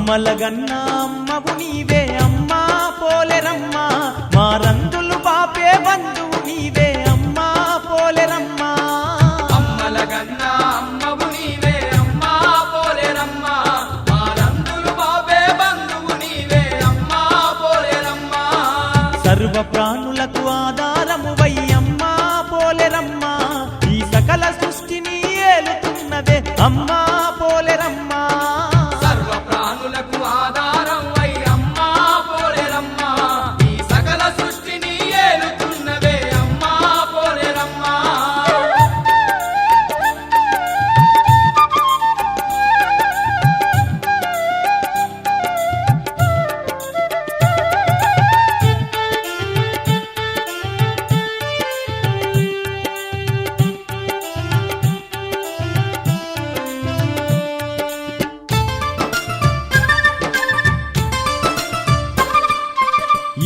అమ్మలగన్న అమ్మవు నీవే అమ్మా పోలేరమ్మా మా రంగులు బాపే బంధువు నీవే అమ్మా పోలేరమ్మా అమ్మలగన్న అమ్మవు నీవే అమ్మా పోలేరమ్మా మా రంగులు బాపే బంధువు నీవే అమ్మా పోలేరమ్మా సర్వ ప్రాణులకు ఆధారము వయ్యమ్మా పోలేరమ్మా ఈ సకల సృష్టిని ఏలుతున్నవే అమ్మా పోలేరమ్మా సర్వ ప్రాణులకు ఆధారం వై అమ్మా పోలేరమ్మా ఈ సకల సృష్టిని ఏలుతున్నవే అమ్మా పోలేరమ్మా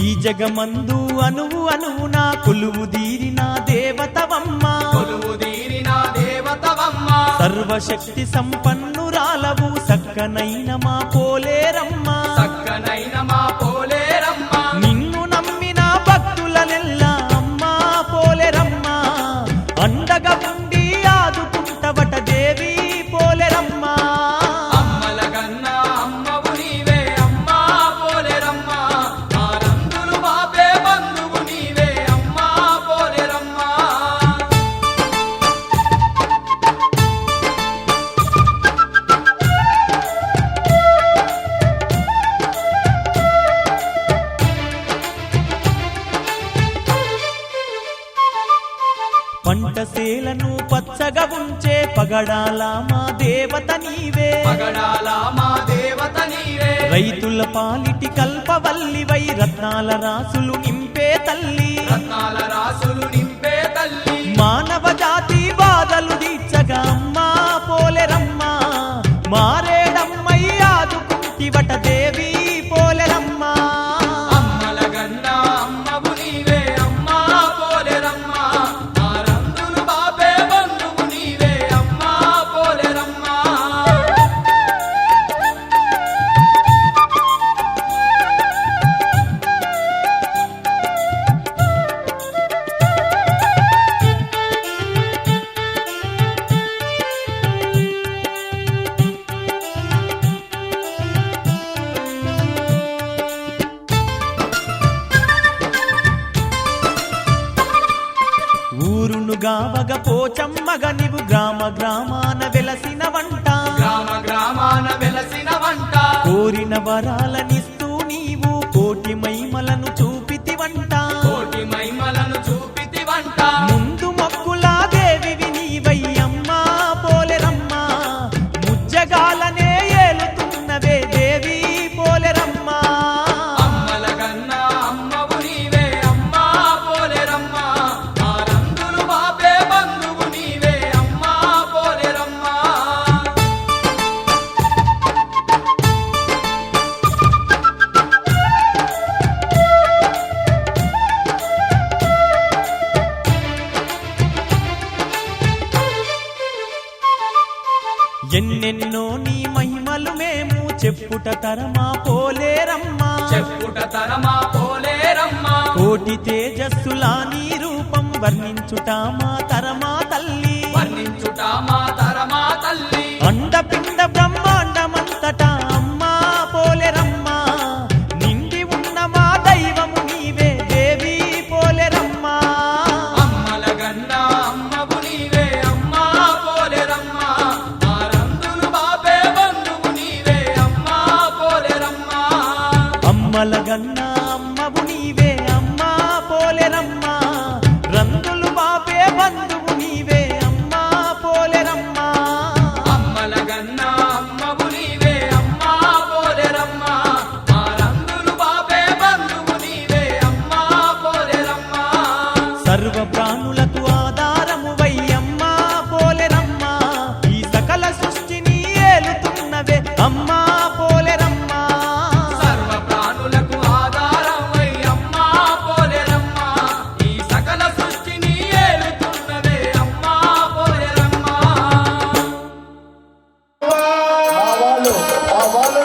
ఈ జగమందు అణువు అణువునా కొలువు దీరిన దేవతవమ్మా కొలువు తీరిన దేవతవమ్మా సర్వశక్తి సంపన్నురాలవు సక్కనైన మా పోలేరమ్మా సక్కనైన మా పోలేరమ్మా నిన్ను నమ్మిన భక్తులనెల్లా అమ్మా పోలేరమ్మా అండగా ఉండి ఆదుకుంటవట దేవి పోలేరమ్మా అమ్మలగన్న అమ్మవు నీవే అమ్మా పోలేరమ్మా మా రంగులు బాపే బంధువు నీవే అమ్మా పోలేరమ్మా పంటసేలను పచ్చగా ఉంచే పగడాల మా దేవత నీవే పగడాల మా దేవత నీవే రైతుల పాలిటి కల్పవల్లివై రత్నాల రాసులు నింపే తల్లి రత్నాల రాసులు నింపే తల్లి మానవ జాతి బాధలు తీర్చగా అమ్మా పోలేరమ్మా మారేడమ్మై ఆదుకుంటివట దేవి పోలేరమ్మా అమ్మలగన్న అమ్మవు నీవే అమ్మా పోలేరమ్మా మా రంగులు బాపే బంధువు నీవే అమ్మా పోలేరమ్మా ఊరును గావగ పోచమ్మగ నీవు గ్రామ గ్రామాన వెలసిన వంట గ్రామ గ్రామాన వెలసిన వంట కోరిన వరాలనిస్తూ నీవు కోటి మహిమలను చూపితి వంట కోటి మహిమలను చూపితి వంట ముందు మొక్కులా దేవివి నీవయ్యమ్మా పోలేరమ్మా ముజ్జగాలనే ఏలుతున్నవే దేవి పోలేరమ్మా అమ్మలగన్న అమ్మవు నీవే అమ్మా పోలేరమ్మా మా రంగులు బాపే బంధువు నీవే అమ్మా పోలేరమ్మా ఎన్నెన్నో నీ మహిమలు మేము చెప్పుట తరమా పోలేరమ్మా చెప్పుట తరమా పోలేరమ్మా కోటి తేజస్సులా నీ రూపం వర్ణించుట మా తరమా తల్లి వర్ణించుట మా తరమా తల్లి అండపిండ బ్రహ్మాండమంతటా అమ్మా పోలేరమ్మా నిండి ఉన్న మా దైవము నీవే దేవి పోలేరమ్మా అమ్మలగన్న అమ్మవు నీవే అమ్మా పోలేరమ్మా మా రంగులు బాపే బంధువు నీవే అమ్మా పోలేరమ్మా అమ్మలగన్న అమ్మవు నీవే అమ్మా పోలేరమ్మా రంగులు బాపే బంధువు నీవే అమ్మా పోలేరమ్మా అమ్మలగన్న అమ్మవు నీవే అమ్మా పోలేరమ్మా మా రంగులు బాపే బంధువు నీవే అమ్మా పోలేరమ్మా సర్వ ప్రాణులకు ఆధారము వయ్యమ్మా పోలేరమ్మా ఈ సకల సృష్టిని ఏలుతున్నవే అమ్మా పోలేరమ్మా సర్వ ప్రాణులకు ఆధారం వై అమ్మా పోలేరమ్మా ఈ సకల సృష్టిని ఏలుతున్నవే అమ్మా పోలేరమ్మా ఆ వాళ్ళు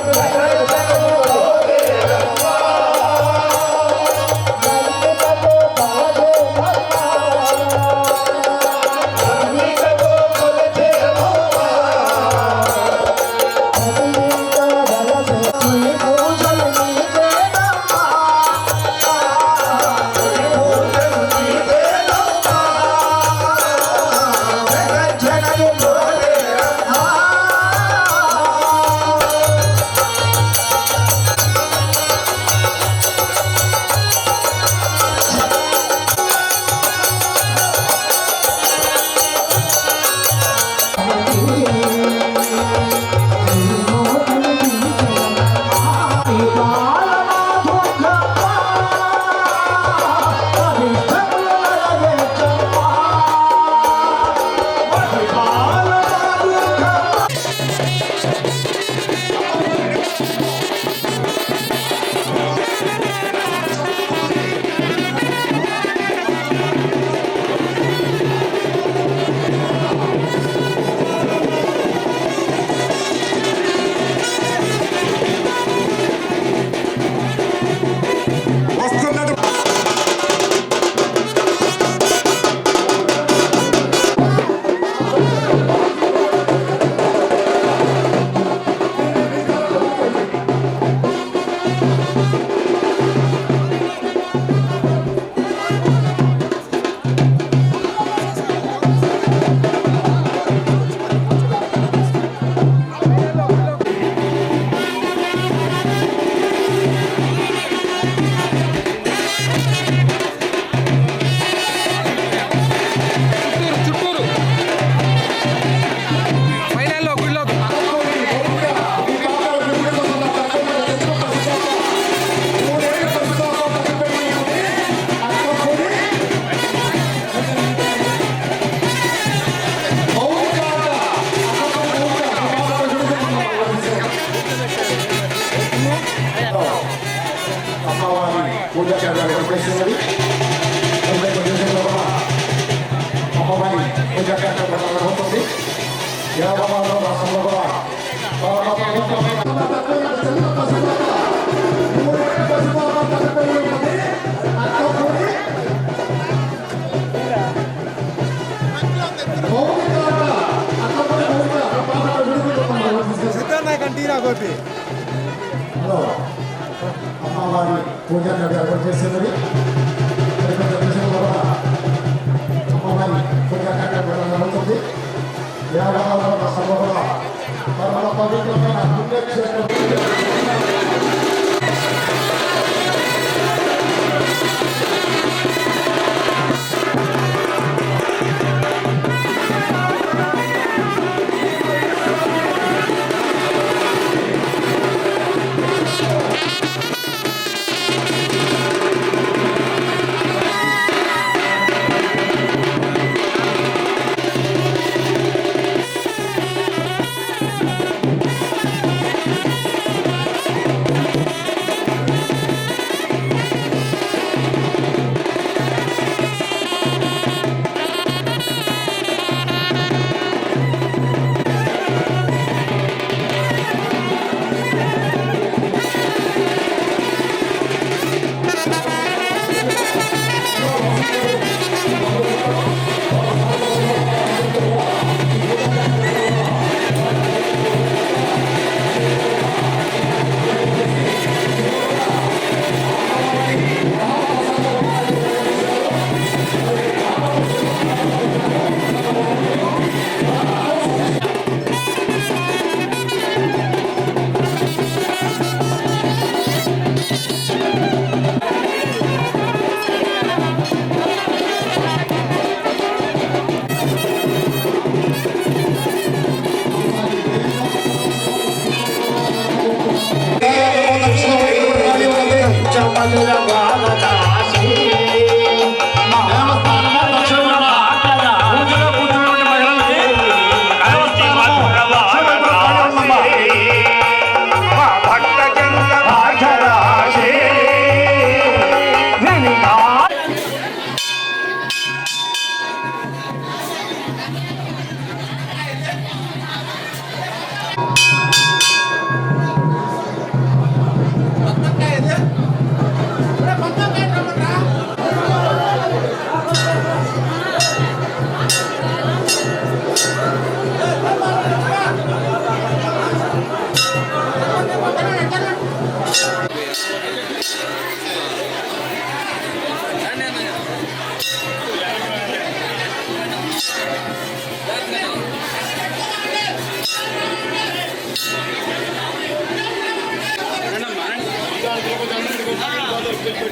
పూజ చేస్తున్నది అమ్మవారి పూజ అవుతుంది దేవాలయంలో రాష్ట్రంలో కూడా అమ్మవారి పూజ ఏర్పాటు చేస్తున్నది అమ్మవారి పూజ అవుతుంది దేవాలయంలో రాష్ట్రంలో కూడా పరమ పవిత్రమైన పుణ్యక్షేత్రం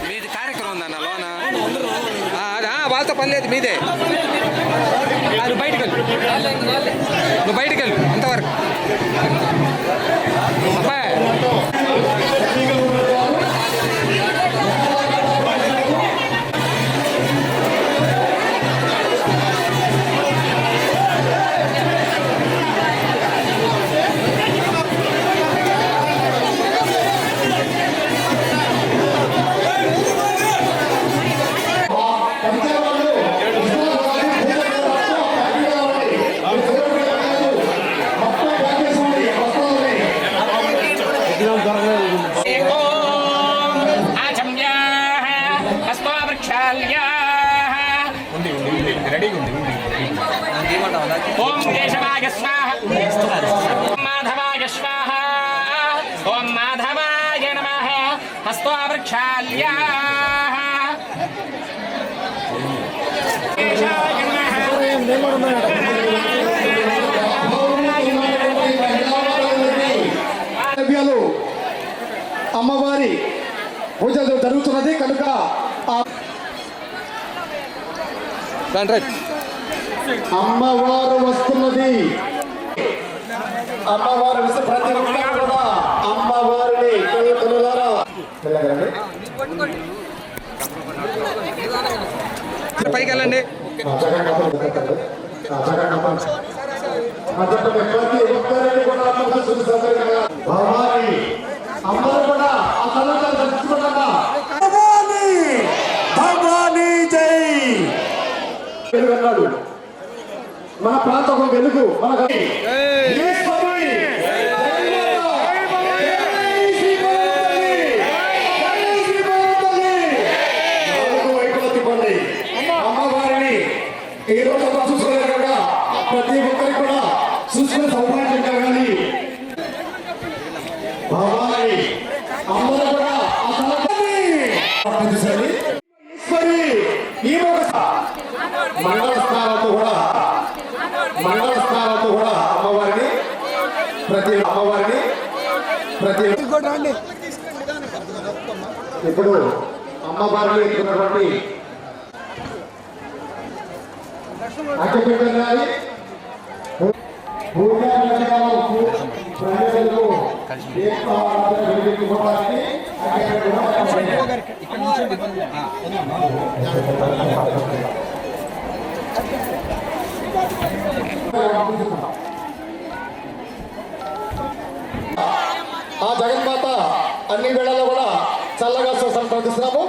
మీది కార్యక్రమం ఉందన్న లోన వాళ్ళతో పని లేదు మీదే నువ్వు బయటకు వెళ్ళు అంతవరకు అబ్బాయి ఓం కేశవాయ స్వాహ మాధవాయ స్వాహ ఓం మాధవాయ నమః హస్తో వృక్షాల్య అమ్మవారి పూజలు జరుగుతున్నది కనుక అమ్మవారు వస్తున్నది. అమ్మవారు ప్రతి ఒక్కరు కూడా అమ్మవారిని పైకి వెళ్ళండి. భవాని అందరూ కూడా ఆ తల్లి వెలుగాడు మన ప్రాంతం వెలుగు మన అమ్మవారిని ఈ రోజు చూసుకోలేక ప్రతి ఒక్కరికి కూడా చూసుకునే సౌకర్యం కానీ భవాని అందరూ కూడా ఈ మంగళ స్నానంతో కూడా అమ్మవారిని ప్రతి ఇప్పుడు అమ్మవారిని ఎత్తుకున్నటువంటి అక్కడికి ప్రజలకు ఆ జగన్మాత అన్ని వేళల్లో కూడా చల్లగా చూసాను ప్రార్థిస్తున్నాము.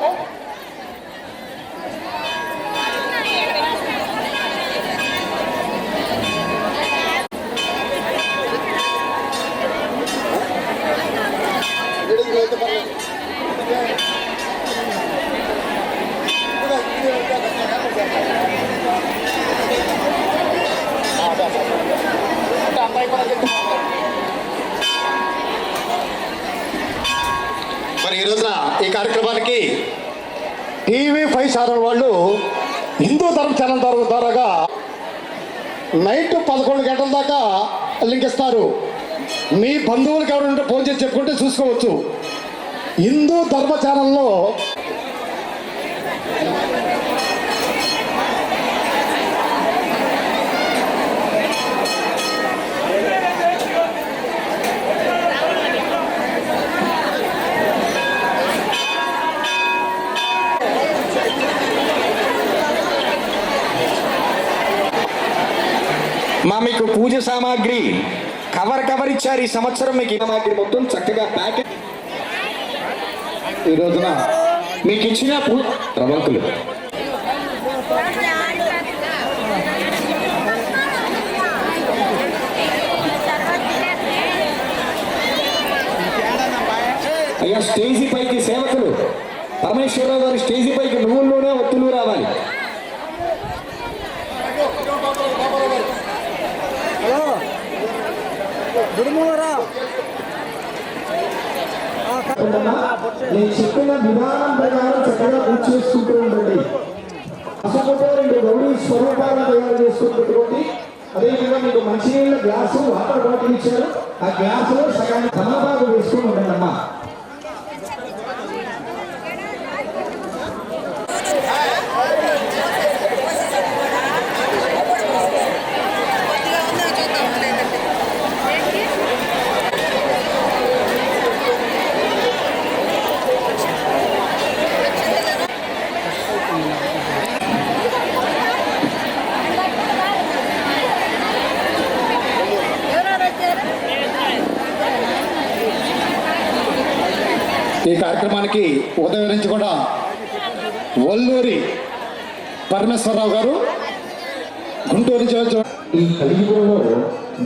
మరి ఈ రోజున ఈ కార్యక్రమానికి TV5 ఛానల్ వాళ్ళు హిందూ ధర్మ ఛానల్ ద్వారాగా నైట్ 11 గంటల దాకా లింక్ ఇస్తారు. మీ బంధువులకు ఎవరంటే ఫోన్ చేసి చెప్పుకుంటే చూసుకోవచ్చు. హిందూ ధర్మ ఛానల్లో మీకు పూజ సామాగ్రి కవర్ ఇచ్చారు. ఈ సంవత్సరం మీకు సామాగ్రి మొత్తం చక్కగా ప్యాకెట్ ఈ రోజున మీకు ఇచ్చిన ప్రవంకులు అయ్యా స్టేజీ పైకి సేవకులు పరమేశ్వరరావు గారి స్టేజీ పైకి నువ్వుల్లోనే ఒత్తులు రావాలి. నేను చెప్పిన విధానం ప్రకారం చక్కగా పూజ చేసుకుంటూ ఉండండి. అసలు రెండు గౌరీ స్వరూపాలను తయారు చేసుకుని పెట్టుకోండి. అదేవిధంగా మీకు మంచినీళ్ళ గ్లాసు వాటర్ బాటిల్ ఇచ్చారు. ఆ గ్లాసులో సగాన్ని తమలపాకు వేసుకుని ఉండండి అమ్మా. ఈ కార్యక్రమానికి ఉదయం నుంచి కూడా వల్లూరి పరమేశ్వరరావు గారు గుంటూరు ఈ కలియుగంలో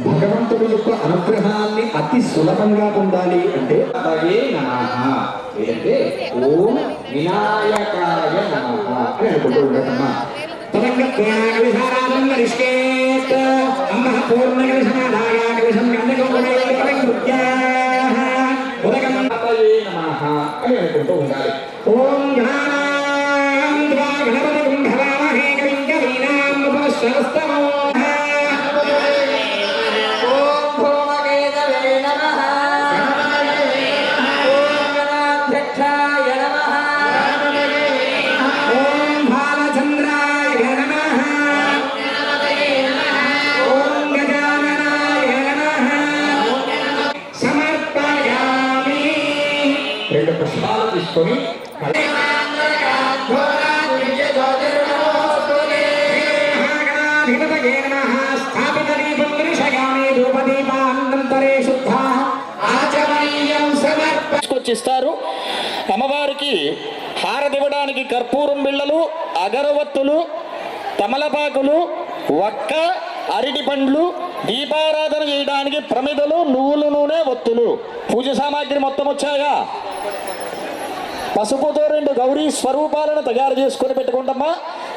భగవంతుడి యొక్క అనుగ్రహాన్ని అతి సులభంగా పొందాలి అంటే ఏంటంటే ఓం వినాయకాయ నమః అని అనుకుంటూ ఉండటమ్మా. అని అనుకుంటూ ఉండాలి. ఓం రెండు పుష్పాలు తీసుకొని ఇస్తారు. అమ్మవారికి హారతివ్వడానికి కర్పూరం బిళ్ళలు, అగరవత్తులు, తమలపాకులు, వక్క, అరటి పండ్లు, దీపారాధన చేయడానికి ప్రమిదలు, నువ్వుల నూనె, ఒత్తులు, పూజ సామాగ్రి మొత్తం వచ్చాయా? పసుపుతో 2 గౌరీ స్వరూపాలను తయారు చేసుకొని పెట్టుకుంటామా.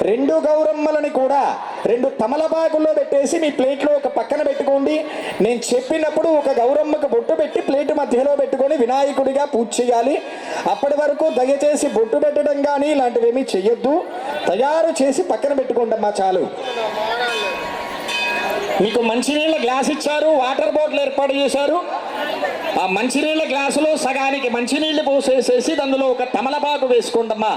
2 గౌరమ్మలని కూడా 2 తమలపాకుల్లో పెట్టేసి మీ ప్లేట్లో ఒక పక్కన పెట్టుకోండి. నేను చెప్పినప్పుడు ఒక గౌరమ్మకు బొట్టు పెట్టి ప్లేట్ మధ్యలో పెట్టుకొని వినాయకుడిగా పూజ చేయాలి. అప్పటి వరకు దయచేసి బొట్టు పెట్టడం కానీ ఇలాంటివి ఏమీ చెయ్యొద్దు. తయారు చేసి పక్కన పెట్టుకోండమ్మా చాలు. మీకు మంచినీళ్ళ గ్లాస్ ఇచ్చారు, వాటర్ బాటిల్ ఏర్పాటు చేశారు. ఆ మంచినీళ్ళ గ్లాసులో సగానికి మంచినీళ్ళు పోసేసేసి అందులో ఒక తమలపాకు వేసుకోండమ్మా.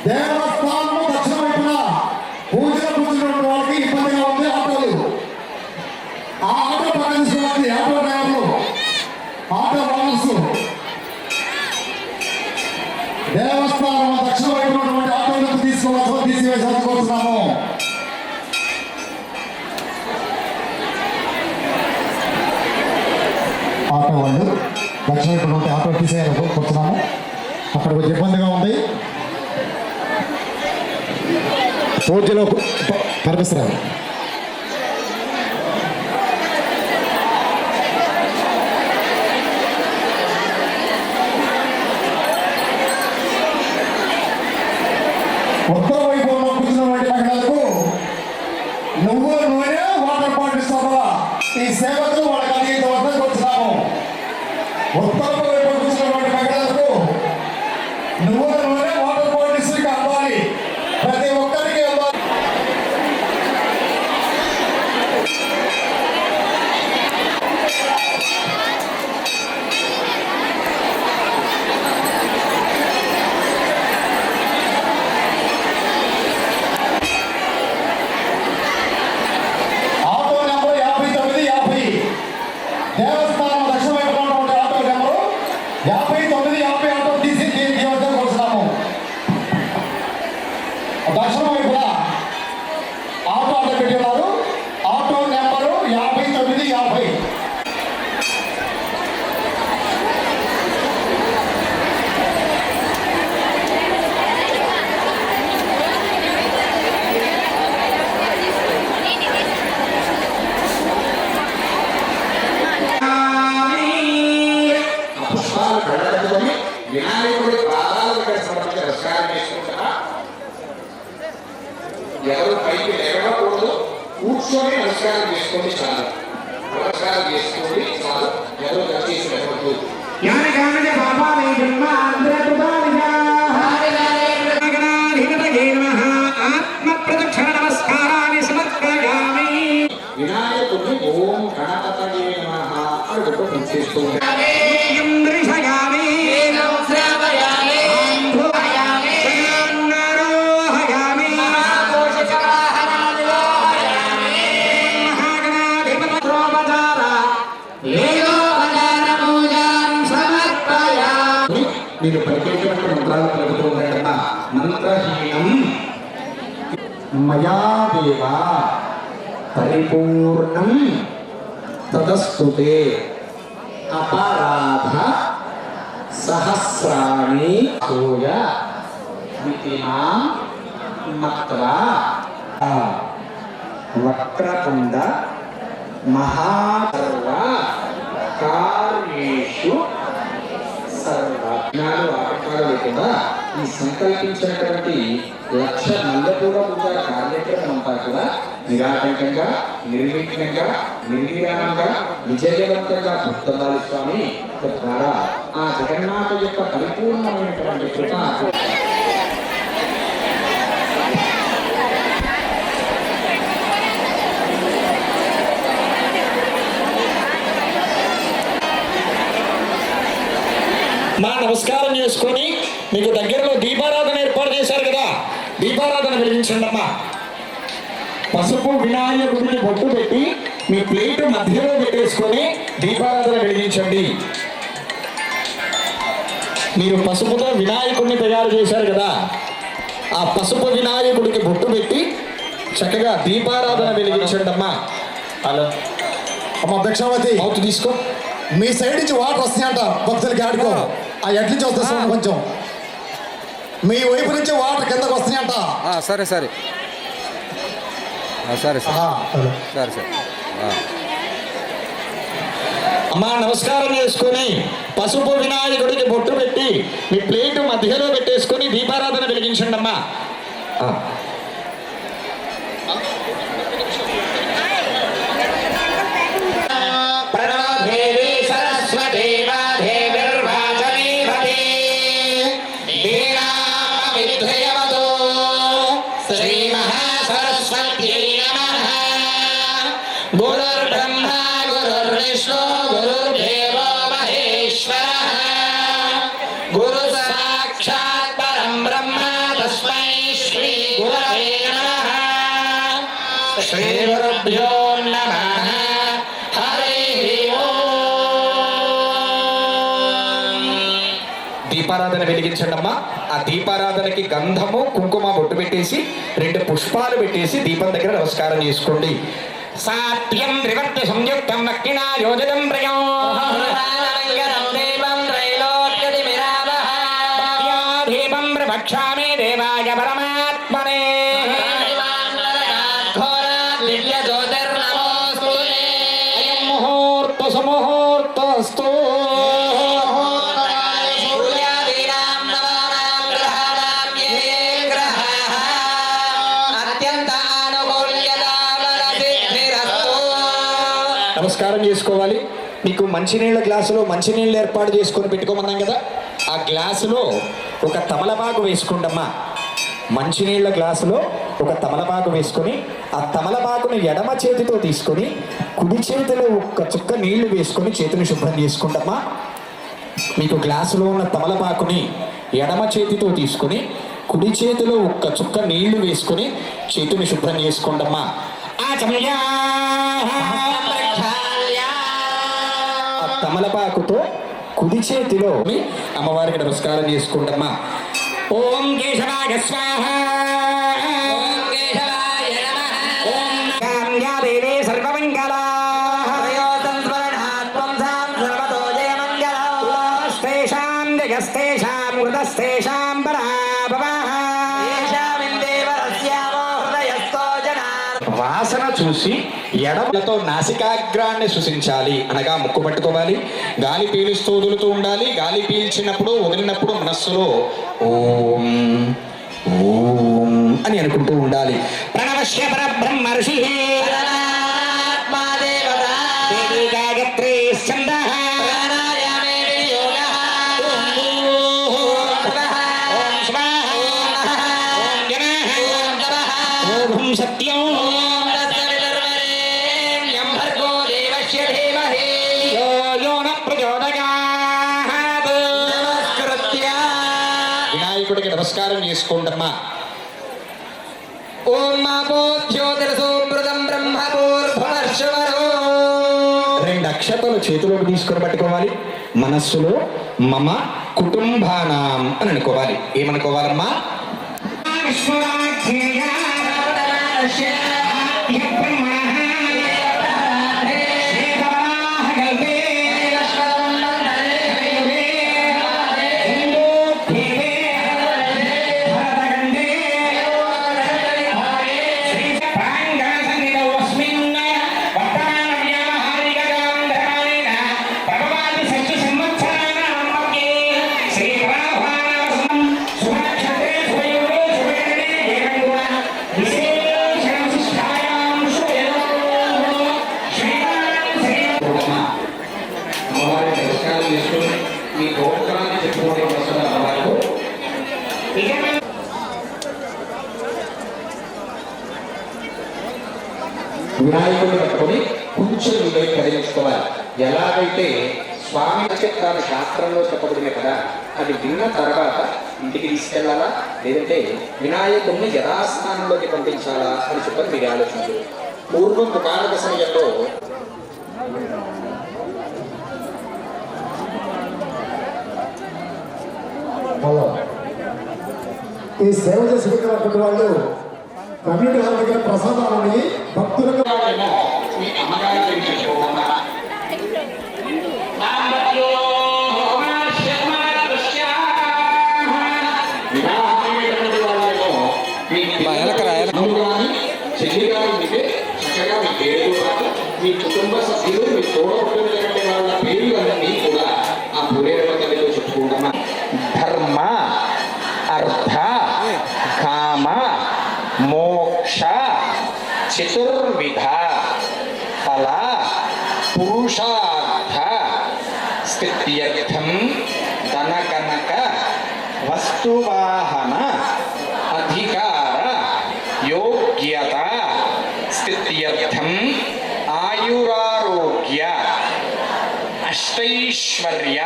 దేవస్థానము దక్షిణ వైపున పూజలు కూర్చున్న వాళ్ళకి ఇబ్బందిగా ఉంది. ఆటోలు ఆ ఆటో పక్కన తీసుకోవాలి. ఆటో డ్రైవర్లు, ఆటో ఓనర్స్, దేవస్థానం దక్షిణ వైపు ఉన్నటువంటి ఆటోలకు తీసివేసాల్సి కోరుతున్నాము. ఆటో వాళ్ళు దక్షిణ వైపు ఉంటే ఆటో తీసేయాలని కోరుతున్నాము. అక్కడ కొంచెం ఇబ్బందిగా ఉంది. పూజలో కనిపిస్తున్నారు. ఉత్తర వైపు కూర్చున్నటువంటి మహిళలకు నువ్వు నూనె వాటర్ బాటిల్ ఇస్తావా? ఈ సేవకు వాళ్ళకి అందించ వద్దకు వచ్చినాము. ఉత్తర వైపు కూర్చున్నటువంటి మహిళలకు నువ్వు నూనె వాటర్ బాటిల్స్ కావాలి. ప్రతి ఒక్కరికి దేవస్థానం దక్షిణ వైపు ఉన్నటువంటి ఆటో నెంబరు 5950 ఆటో తీసి దీనికి వద్దకు వస్తున్నాము. దక్షిణ వైపున ఆటో ఆటో పెట్టి ఉన్నారు. Auto number 5950. వినాయకుడి పాదాలు కట్టడానికి నమస్కారం చేసుకుంటారా? ఎవరు పైకి లేవకూడదు, కూర్చొని నమస్కారం చేసుకోండి చాలు. నమస్కారం చేసుకోండి చాలు. ఎవరు దయచేసి వెళ్ళకూడదు. వినాయకుడిని ఓం గణపతయే నమః అని పూజ చేస్తూ మీరు పరిచయించినటువంటి మంత్రాలు పలుకుతూ ఉండటం మంత్రహీనం మయా దేవ పరిపూర్ణం తదస్తుతే అపరాధ సహస్రాణి సూయ మితిమా మత్రా వక్రతుండ మహాసర్వ కార్యేషు సర్వజ్ఞాలు ఆటంకాలు లేకుండా ఈ సంకల్పించినటువంటి 1,00,000 మల్లెపూల పూజ కార్యక్రమం అంతా కూడా నిరాటంకంగా, నిర్విఘ్నంగా, నిర్విరామంగా, విజయవంతంగా పూర్తవ్వాలి స్వామి. తద్వారా ఆ జగన్మాత యొక్క పరిపూర్ణమైనటువంటి కృప మా నమస్కారం చేసుకొని మీకు దగ్గరలో దీపారాధన ఏర్పాటు చేశారు కదా, దీపారాధన వెలిగించండి అమ్మా. పసుపు వినాయకుడిని బొట్టు పెట్టి మీ ప్లేట్ మధ్యలో పెట్టేసుకొని దీపారాధన వెలిగించండి. మీరు పసుపుతో వినాయకుడిని తయారు చేశారు కదా, ఆ పసుపు వినాయకుడికి బొట్టు పెట్టి చక్కగా దీపారాధన వెలిగించండి అమ్మా. హలో అమ్మ భిక్షావతి, మౌత్ తీసుకో. మీ సైడ్ నుంచి వాటర్ వస్తున్నాయంట భక్తులకి ఆడుకో. ఆ ఎట్ల నుంచి వస్తే చూడండి కొంచెం. మీ వైపు నుంచి వాటర్ కిందకు వస్తున్నాయంట. సరే సరే సరే సరే సరే అమ్మా నమస్కారం చేసుకొని పసుపు వినాయకుడికి బొట్టు పెట్టి మీ ప్లేటు మధ్యలో పెట్టేసుకొని దీపారాధన వెలిగించండి అమ్మా. శ్రీగురుభ్యో నమః. హరి ఓం. దీపారాధన వెలిగించండి అమ్మా. ఆ దీపారాధనకి గంధము కుంకుమ బొట్టు పెట్టేసి 2 పుష్పాలు పెట్టేసి దీపం దగ్గర నమస్కారం చేసుకోండి. సాత్యం త్రివర్తి సంయుక్తం వక్కినా యోజనం ప్రియం దీపం ప్రవక్ష్యామి దేవాయ పరమాత్మనే. ముహూర్తస్తు నమస్కారం చేసుకోవాలి. మీకు మంచినీళ్ళ గ్లాసులో మంచినీళ్ళు ఏర్పాటు చేసుకొని పెట్టుకోమన్నాం కదా, ఆ గ్లాసులో ఒక తమలపాకు వేసుకోండమ్మా. మంచినీళ్ళ గ్లాసులో ఒక తమలపాకు వేసుకొని ఆ తమలపాకును ఎడమ చేతితో తీసుకొని కుడి చేతిలో ఒక్క చుక్క నీళ్లు వేసుకొని చేతిని శుభ్రం చేసుకుంటమ్మా. మీకు గ్లాసులో ఉన్న తమలపాకుని ఎడమ చేతితో తీసుకొని కుడి చేతిలో ఒక్క చుక్క నీళ్లు వేసుకొని చేతిని శుభ్రం చేసుకోండమ్మా. ఆ తమలపాకుతో కుడి చేతిలో అమ్మవారికి నమస్కారం చేసుకుంటమ్మా. ఓం కేశవాయ స్వాహ. ఓం కామ్యాదేవి సర్వమంగళా. స్తేషాం జగస్తేషాం హృదస్తేషాం పరాభవః. వాసన చూసి ఎడమలతో నాసికాగ్రాన్ని సృశించాలి, అనగా ముక్కు పట్టుకోవాలి. గాలి పీలుస్తూ వదులుతూ ఉండాలి. గాలి పీల్చినప్పుడు వదిలినప్పుడు మనస్సులో ఓం ఓం అని అనుకుంటూ ఉండాలి. ప్రణవశ్య పరబ్రహ్మ ఋషి గాయత్రీ ఛందః సత్యం వినాయకుడికి నమస్కారం చేసుకోండమ్మా. ఓం మాపోజ్యోతిరసోమృతం బ్రహ్మపూర్భవర్షవరో. 2 అక్షతలు చేతిలోకి తీసుకొని పట్టుకోవాలి. మనస్సులో మమ కుటుంబానాం అని అనుకోవాలి. ఏమనుకోవాలమ్మా? వినాయకుడిని పట్టుకొని కొంచెం వీలై కదిలించుకోవాలి. ఎలాగైతే స్వామి నక్షత్రాలు శాస్త్రంలో చెప్పబడినాయి కదా, అది విన్న తర్వాత ఇంటికి తీసుకెళ్లాలా లేదంటే వినాయకుడిని యథాస్థానంలోకి పంపించాలా అని చెప్పని మీరు ఆలోచించారు. పూర్వం పురాణక సమయంలో ఈ సేవ చేసుకున్నటువంటి వాళ్ళు కమిటీ వాళ్ళ దగ్గర ప్రసాదాలని భక్తులకు మీ అమ్మగారి పేరు చెప్పుకోకుండా వివాహమైనటువంటి వాళ్ళేమో బా, వెనకరా, వెనక. చెల్లి గారు ఉంటే చక్కగా మీ పేరు పాటు మీ కుటుంబ సభ్యులు మీ తోడబుట్టినటువంటి వాళ్ళ పేర్లన్నీ కూడా ఆ పురేరవ తల్లిలో చెప్పుకుంటున్నా. ధర్మ అర్థ కామ మోక్ష చతుర్విధ ఫల పురుషార్థ స్థిత్యర్థం ధనకనక వస్తువాహన అధికార యోగ్యత స్థిత్యర్థం ఆయురారోగ్య అష్టైశ్వర్య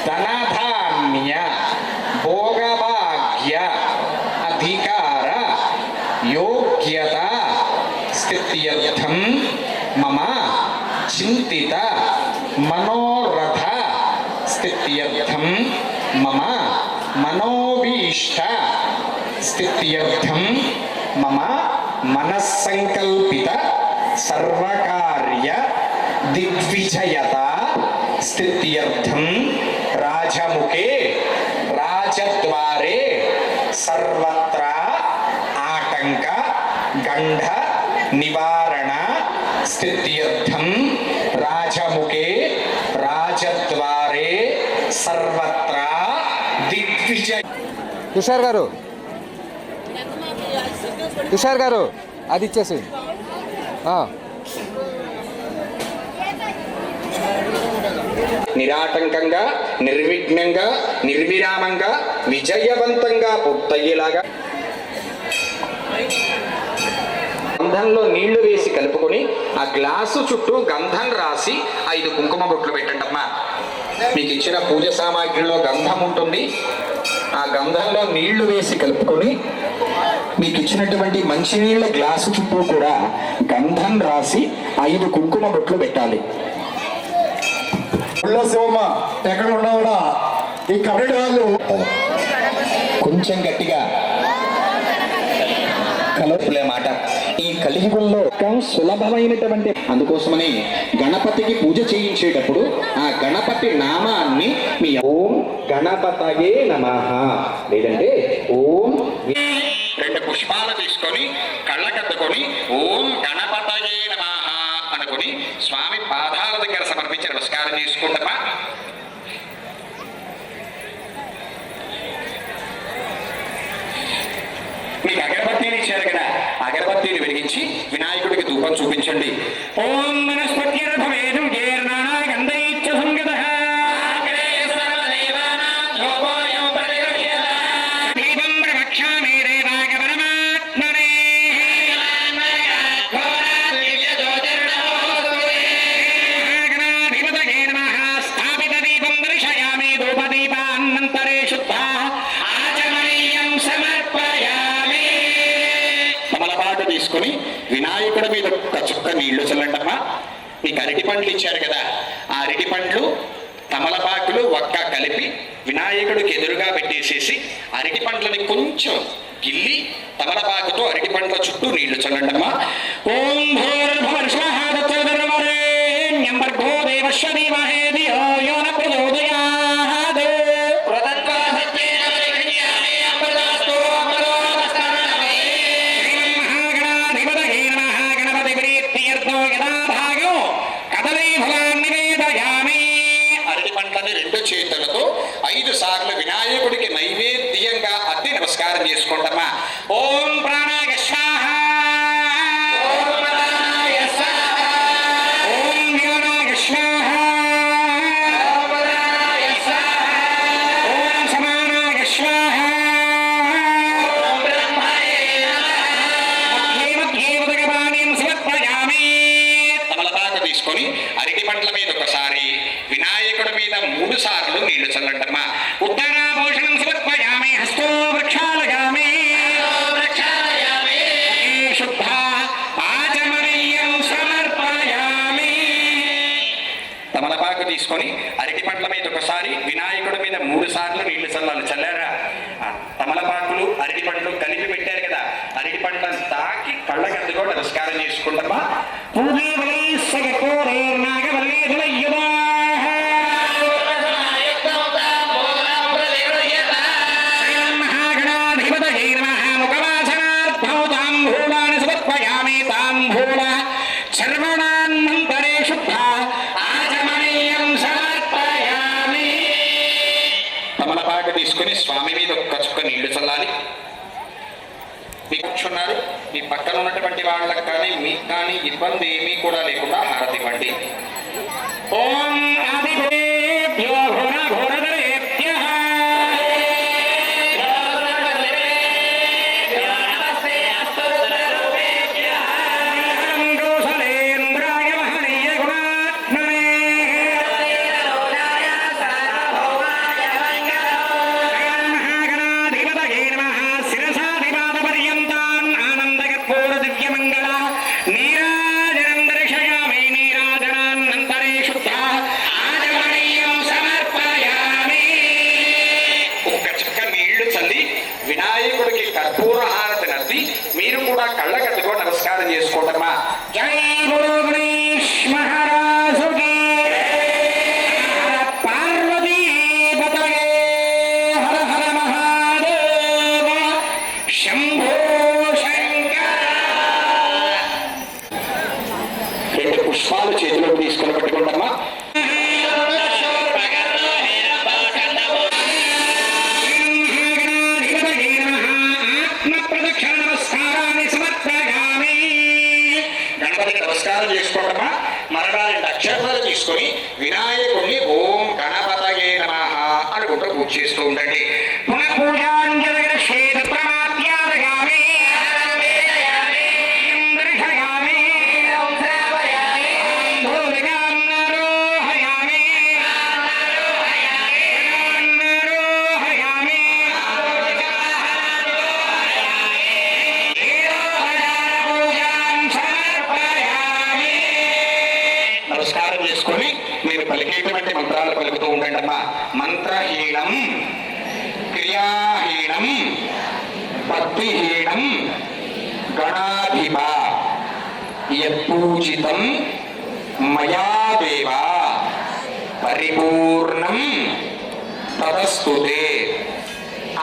ధనధాన్య భోగభాగ్య అధికార యోగ్యత స్థిత్యర్థం మమ చింతిత మనోరథ స్థిత్యర్థం మమ మనోభీష్ట స్థిత్యర్థం మమ మనస్సంకల్పిత సర్వకార్య దిగ్విజయత స్థిత్యర్థం రాజముఖే రాజద్వారే సర్వత్ర ఆటంక గంఢ నివారణ స్థిత్యర్థం రాజముఖే రాజద్వారే సర్వత్ర దిగ్విజయ. తుషార్ గారు, తుషార్ గారు అది ఇచ్చేసి. నిరాటంకంగా నిర్విఘ్నంగా నిర్విరామంగా విజయవంతంగా పూర్తయ్యేలాగా గంధంలో నీళ్లు వేసి కలుపుకొని ఆ గ్లాసు చుట్టూ గంధం రాసి 5 కుంకుమ బొట్లు పెట్టండి అమ్మా. మీకు ఇచ్చిన పూజ సామాగ్రిలో గంధం ఉంటుంది. ఆ గంధంలో నీళ్లు వేసి కలుపుకొని మీకు ఇచ్చినటువంటి మంచినీళ్ళ గ్లాసు చుట్టూ కూడా గంధం రాసి 5 కుంకుమ బొట్లు పెట్టాలి. ఊళ్ళో శివమ్మ ఎక్కడ ఉన్నా కూడా ఈ కమిటీ వాళ్ళు కొంచెం గట్టిగా కలవలే మాట. ఈ కలియుగంలో సులభమైనటువంటి అందుకోసమని గణపతికి పూజ చేయించేటప్పుడు ఆ గణపతి నామాన్ని మీ ఓం గణపతయే నమః లేదంటే ఓం 2 పుష్పాలు తీసుకొని కళ్ళకద్దుకొని ఓం గణపతయే నమః అనుకొని స్వామి పాదాల దగ్గర సమర్పించి నమస్కారం చేసుకుంటామా. మీకు అగరబత్తీని ఇచ్చారు కదా, అగరబత్తీని వెలిగించి వినాయకుడికి ధూపం చూపించండి. ఓం మనస్పత్యేర్భవేదం జేర్నానాయ గంధైచ్చ సంగతః దీపం ప్రవక్ష్యామి దేవాయ పరమాత్మనే గణాధిపతయే నమః స్థాపిత దీపం దర్శయామి ధూపదీపాన్నంతరే శుద్ధా ఆచమనీయం సమర్పయామి. తమలపాటు తీసుకొని వినాయకుడి మీద ఒక చుక్క నీళ్లు చల్లండమ్మా. మీకు అరటి పండ్లు ఇచ్చారు కదా, ఆ అరటి పండ్లు తమలపాకులు ఒక్క కలిపి వినాయకుడికి ఎదురుగా పెట్టేసేసి అరటి పండ్లని కొంచెం గిల్లి తమలపాకుతో అరటి పండ్ల చుట్టూ నీళ్లు చల్లండమ్మా. ఓం భూర్భువస్వః తత్సవితుర్వరేణ్యం భర్గో దేవస్య ధీమహి ధియో యో న ప్రచోదయాత్. మహాగణాధిపతయే నమః గణపతి ప్రీత్యర్థో యదా భాగో కదలీ ఫలాన్ని నివేదయామి. అరటి పండ్లని 2 చేతులతో 5 సార్లు వినాయకుడికి నైవేద్యంగా అద్ది నమస్కారం చేసుకుంటామా. ఓం ప్రాణాయ స్వాహ ఓం ప్రాణాయ స్వాహ ఓం జ్ఞానాయ స్వాహ ఓం ప్రాణాయ స్వాహ ఓం సమానాయ స్వాహ ఓం బ్రహ్మాయ నమః మధ్యే ఉదకపానీయం సమర్పయామి. తమలపాకు తీసుకొని అరటి పండ్ల మీద ఒకసారి వినాయకుడి మీద 3 సార్లు నీళ్లు చల్లండమ్మా. ఉత్తరాభూషణం సమర్పయామి హస్తో వృక్షాలయామి శుద్ధ ఆచమనీయం సమర్పయామి. తమలపాకు తీసుకొని అరటి పండ్ల మీద ఒకసారి వినాయకుడి మీద 3 సార్లు నీళ్లు చల్లాలి. చల్లారా? ఆ తమలపాకులు పంటను తాకి కళ్ళకద్దుకో నమస్కారం చేసుకుంటామా. తమలపాకు తీసుకుని స్వామి మీద ఒక్క చుక్క నీళ్లు చల్లాలి. కూర్చున్నారు, మీ పక్కన ఉన్నటువంటి వాళ్ళకి కానీ మీకు కానీ ఇబ్బంది ఏమీ కూడా లేకుండా హారతి ఇవ్వండి. ఓం ఆదిదేవ్యో ఘోర ఘోరధరేభ్యః వినాయకుడికి కర్పూర హారతి నద్ది మీరు కూడా కళ్ళ కట్టుకో నమస్కారం చేసుకోవటమా. జై గురు గణేష్ మహారాజుకి పార్వతీ పతయే హర హర మహాదేవ శంభో శంకర. రెండు పుష్పాలు చేతిలో తీసుకుని పెట్టుకుంటామా. నమస్కారం చేసుకోవటమా. మరలా 2 అక్షరాలు తీసుకొని వినాయకుడిని ఓం గణపతయే నమః అనుకుంటూ పూజ చేస్తూ ఉండండి. నమస్కారం చేసుకొని మీరు పలికేటువంటి మంత్రాలు పలుకుతూ ఉండండి అమ్మా. మంత్రహీనం, క్రియాహీనం, భక్తిహీనం, గణాధిప యత్పూజితం మయా దేవ పరిపూర్ణం తదస్తుతే.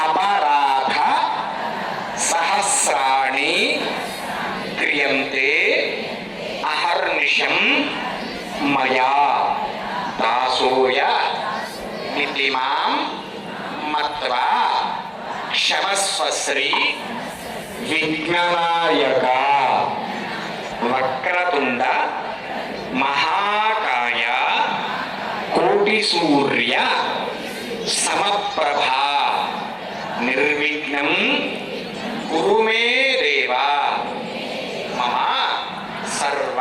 అపరాధ సహస్రాణి క్రియంతే అహర్నిశం మయా దాసోయ నితిమాం మత్వా క్షమస్వశ్రీ విఘ్ననాయక వక్రతుండ మహాకాయ కోటిసూర్య సమప్రభ నిర్విఘ్నం కురు మే దేవ మమ సర్వ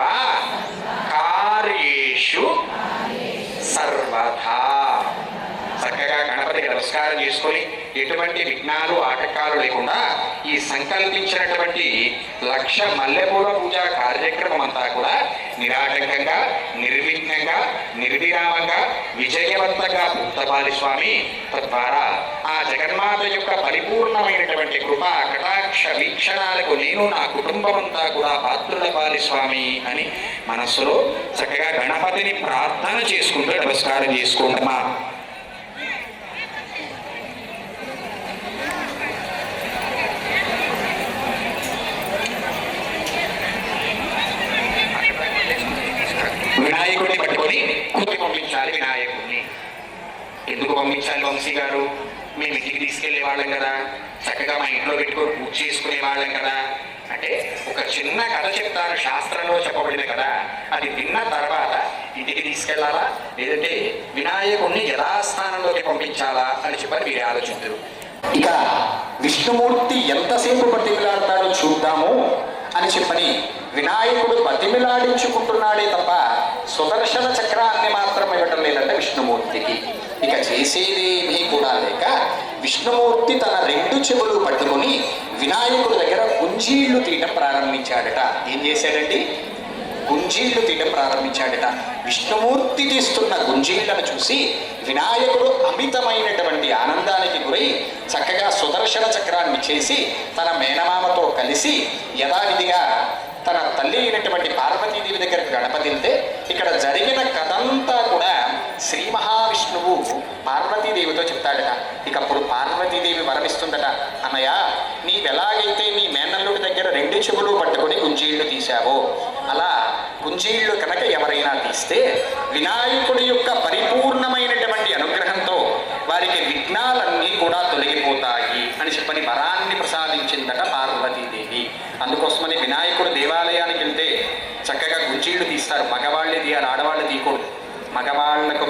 కార్యేషు సర్వథా. చక్కగా గణపతికి నమస్కారం చేసుకొని ఎటువంటి విఘ్నాలు ఆటంకాలు లేకుండా ఈ సంకల్పించినటువంటి 1,00,000 మల్లెపూల పూజా కార్యక్రమం అంతా కూడా నిరాటంకంగా, నిర్విఘ్నంగా, నిర్విరామంగా, విజయవంతంగా పూర్తపాలి స్వామి. తద్వారా ఆ జగన్మాత యొక్క పరిపూర్ణమైనటువంటి కృపా కటాక్ష వీక్షణాలకు నేను నా కుటుంబం అంతా కూడా పాత్రులపాలి స్వామి అని మనస్సులో చక్కగా గణపతిని ప్రార్థన చేసుకుంటూ నమస్కారం చేసుకుంటామా. వినాయకుడిని పట్టుకొని కూతురు పంపించాలి. వినాయకుడిని ఎందుకు పంపించాలి వంశీ గారు? మేము ఇంటికి తీసుకెళ్లే వాళ్ళం కదా, చక్కగా మా ఇంట్లో పెట్టుకొని పూజ చేసుకునే వాళ్ళం కదా అంటే ఒక చిన్న కథ చెప్తాను, శాస్త్రంలో చెప్పబడింది కదా. అది విన్న తర్వాత ఇంటికి తీసుకెళ్లాలా లేదంటే వినాయకుడిని యథాస్థానంలోకి పంపించాలా అని చెప్పని మీరు ఆలోచిస్తారు. ఇక విష్ణుమూర్తి ఎంతసేపు బతిమిలాడతాడో చూద్దాము అని చెప్పని వినాయకుడు బతిమిలాడించుకుంటున్నాడే తప్ప సుదర్శన చక్రాన్ని మాత్రం ఇవ్వటం లేదంటే విష్ణుమూర్తికి. ఇక చేసేదేమీ కూడా లేక విష్ణుమూర్తి తన 2 చెవులు పట్టుకుని వినాయకుడి దగ్గర గుంజీళ్లు తీయటం ప్రారంభించాడట. ఏం చేశాడండి? గుంజీళ్లు తీయడం ప్రారంభించాడట. విష్ణుమూర్తి తీస్తున్న గుంజీళ్లను చూసి వినాయకుడు అమితమైనటువంటి ఆనందానికి గురై చక్కగా సుదర్శన చక్రాన్ని చేసి తన మేనమామతో కలిసి యథావిధిగా తన తల్లి అయినటువంటి పార్వతీదేవి దగ్గరకు గణపతి వెళ్తే ఇక్కడ జరిగిన కథంతా కూడా శ్రీ మహావిష్ణువు పార్వతీదేవితో చెప్తాడట. ఇకప్పుడు పార్వతీదేవి వరమిస్తుందట, అన్నయ్య నీవెలాగైతే నీ మేనల్లుడి దగ్గర 2 చెవులు పట్టుకొని గుంజీళ్లు తీశావో అలా గుంజీళ్లు కనుక ఎవరైనా తీస్తే వినాయకుడి యొక్క పరిపూర్ణమైనటువంటి అనుగ్రహంతో వారికి విఘ్నాలన్నీ కూడా తొలగిపోతాయి అని చెప్పని వరాన్ని ప్రసాదించిందట పార్వతీదేవి. అందుకోసమని వినాయకుడు దేవాలయానికి వెళ్తే చక్కగా గుంజీళ్లు తీస్తారు. మగవాళ్ళే తీయాలి, ఆడవాళ్ళు తీయకూడదు. మగవాళ్లకు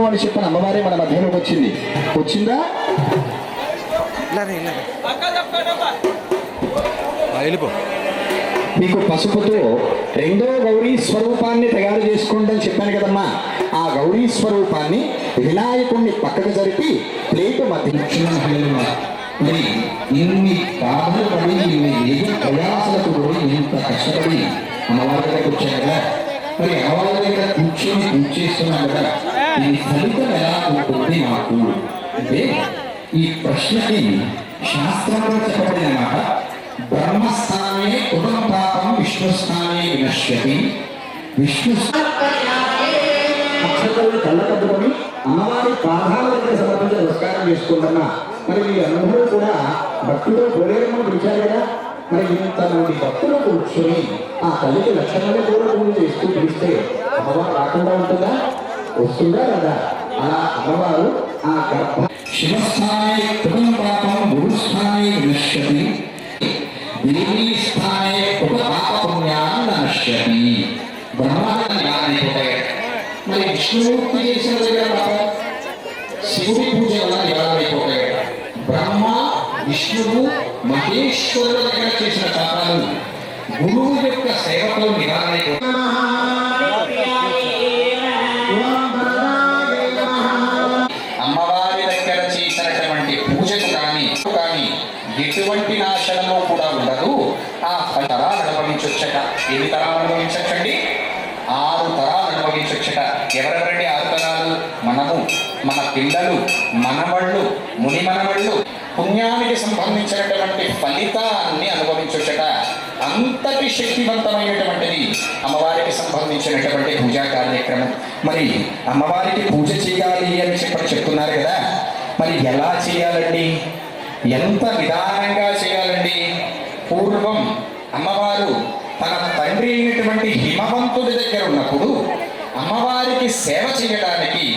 అని చెప్పిన అమ్మవారే మన మధ్యలోకి వచ్చిందా? మీకు పసుపుతో 2వ గౌరీ స్వరూపాన్ని తయారు చేసుకోండి అని చెప్పాను కదమ్మా. ఆ గౌరీ స్వరూపాన్ని వినాయకుడిని పక్కకు జరిపి ప్లేటు మధ్య మరి ఇన్ని బాధలు పడి ఇన్ని ప్రయాసాలకు కూడా ఇంత కష్టపడి అమ్మవారి దగ్గర వచ్చాను కదా, మరి అమ్మవారి దగ్గర కూర్చొని పూజ చేస్తున్నాం కదా, ఈ ఫలితం ఎలా ఉంటుంది మాకు అంటే ఈ ప్రశ్నకి శాస్త్రంలో చెప్పబడిన మాట బ్రహ్మస్థానే కృతం పాపం విష్ణుస్థానే వినశ్యతి. విష్ణు కళ్ళకద్దుకొని అమ్మవారి పాదాల దగ్గర సమర్పించి నమస్కారం చేసుకుంటున్నా. మరి మీరందరూ కూడా భక్తులు పోలేరమ్మని పిలిచారు కదా, మరి ఇంతమంది భక్తులు కూర్చొని ఆ తల్లికి లక్షణాలు కూడా పూజ చేస్తూ పిలిస్తే అమ్మవారు రాకుండా ఉంటుందా? వస్తుందా కదా? అలా అమ్మవారు ఆ గర్భ శివస్థానే కృతం పాపం గురుస్థానే వినశ్యతి, దేవీ స్థానే కృత పాప పుణ్యాన్ నశ్యతి. బ్రహ్మాండాలైపోతాయి. మరి విష్ణుమూర్తి చేసిన దగ్గర పాపం, శివుడి పూజ వల్ల నివారణైపోతాయి. బ్రహ్మ విష్ణువు మహేశ్వరుల దగ్గర చేసిన పాపాలు గురువు యొక్క సేవతో నివారణైపోతాయి. అమ్మవారి దగ్గర చేసినటువంటి పూజకు కానీ ఎటువంటి నాశనము కూడా ఉండదు. ఆ 10 తరాలు అనుభవించొచ్చట. ఎన్ని తరాలు అనుభవించచ్చండి? 6 తరాలు అనుభవించొచ్చట. ఎవరెవరండి 6 తరాలు? మనము, మన పిల్లలు, మనవళ్ళు, ముని మనవళ్ళు పుణ్యానికి సంబంధించినటువంటి ఫలితాన్ని అనుభవించొచ్చట. అంతటి శక్తివంతమైనటువంటిది అమ్మవారికి సంబంధించినటువంటి పూజా కార్యక్రమం. మరి అమ్మవారికి పూజ చేయాలి అని చెప్తున్నారు కదా, మరి ఎలా చేయాలండి? ఎంత విధానంగా చేయాలండి? పూర్వం అమ్మవారు తన తండ్రి అయినటువంటి హిమవంతుడి దగ్గర ఉన్నప్పుడు అమ్మవారికి సేవ చేయడానికి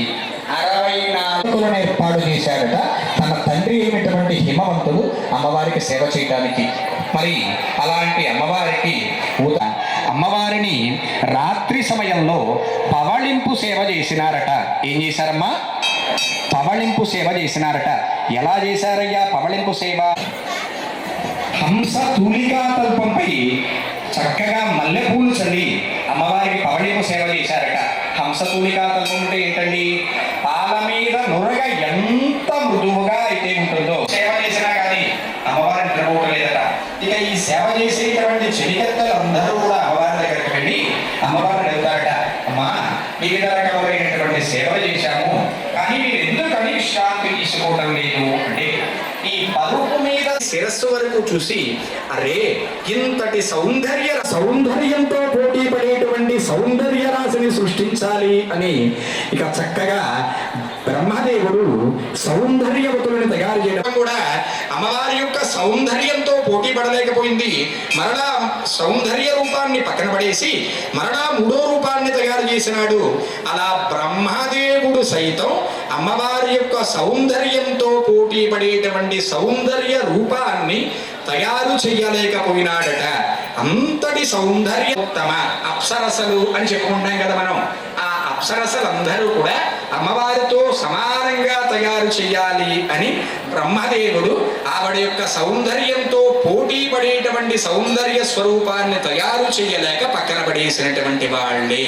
64 ఏర్పాటు చేశారట. తన తండ్రి అయినటువంటి హిమవంతుడు అమ్మవారికి సేవ చేయడానికి. మరి అలాంటి అమ్మవారిని రాత్రి సమయంలో పవళింపు సేవ చేసినారట. ఏం చేశారమ్మా? పవళింపు సేవ చేసినారట. ఎలా చేశారయ్యా పవళింపు సేవ? హంస తూలికా తల్పంపై చక్కగా మల్లెపూలు చల్లి అమ్మవారికి పవళింపు సేవ చేశారట. హంస తూలికా తల్పం అంటే ఏంటండి? పాల మీద నురగ ఎంత మృదువుగా అయితే ఉంటుందో సేవ చేసినా కానీ అమ్మవారిని నిద్రపోవట్లేదట. ఇక ఈ సేవ చేసేటువంటి చెలికత్తలు అందరూ కూడా అమ్మవారి దగ్గరికి వెళ్ళి అమ్మవారిని అడుగుతారట, అమ్మా వివిధ రకమైనటువంటి సేవలు చేశాము, కానీ మీరు ఎందుకని విశ్రాంతి తీసుకోవడం లేదు అంటే ఈ పరుపు మీద శిరస్సు వరకు చూసి అరే ఇంతటి సౌందర్యంతో పోటీ పడేటువంటి సౌందర్య రాశిని సృష్టించాలి అని ఇక చక్కగా బ్రహ్మదేవుడు సౌందర్యవతులను తయారు చేయడం కూడా అమ్మవారి యొక్క సౌందర్యంతో పోటీ పడలేకపోయింది. మరలా సౌందర్య రూపాన్ని పక్కన పడేసి మరలా 3వ రూపాన్ని తయారు చేసినాడు. అలా బ్రహ్మదేవుడు సైతం అమ్మవారి యొక్క సౌందర్యంతో పోటీ పడేటువంటి సౌందర్య రూపాన్ని తయారు చెయ్యలేకపోయినాడట. అంతటి సౌందర్యోత్తమ అప్సరసలు అని చెప్పుకుంటాం కదా మనం. ఆ అప్సరసలందరూ కూడా అమ్మవారితో సమానంగా తయారు చేయాలి అని బ్రహ్మదేవుడు ఆవిడ యొక్క సౌందర్యంతో పోటీ పడేటువంటి సౌందర్య స్వరూపాన్ని తయారు చేయలేక పక్కన పడేసినటువంటి వాళ్ళే.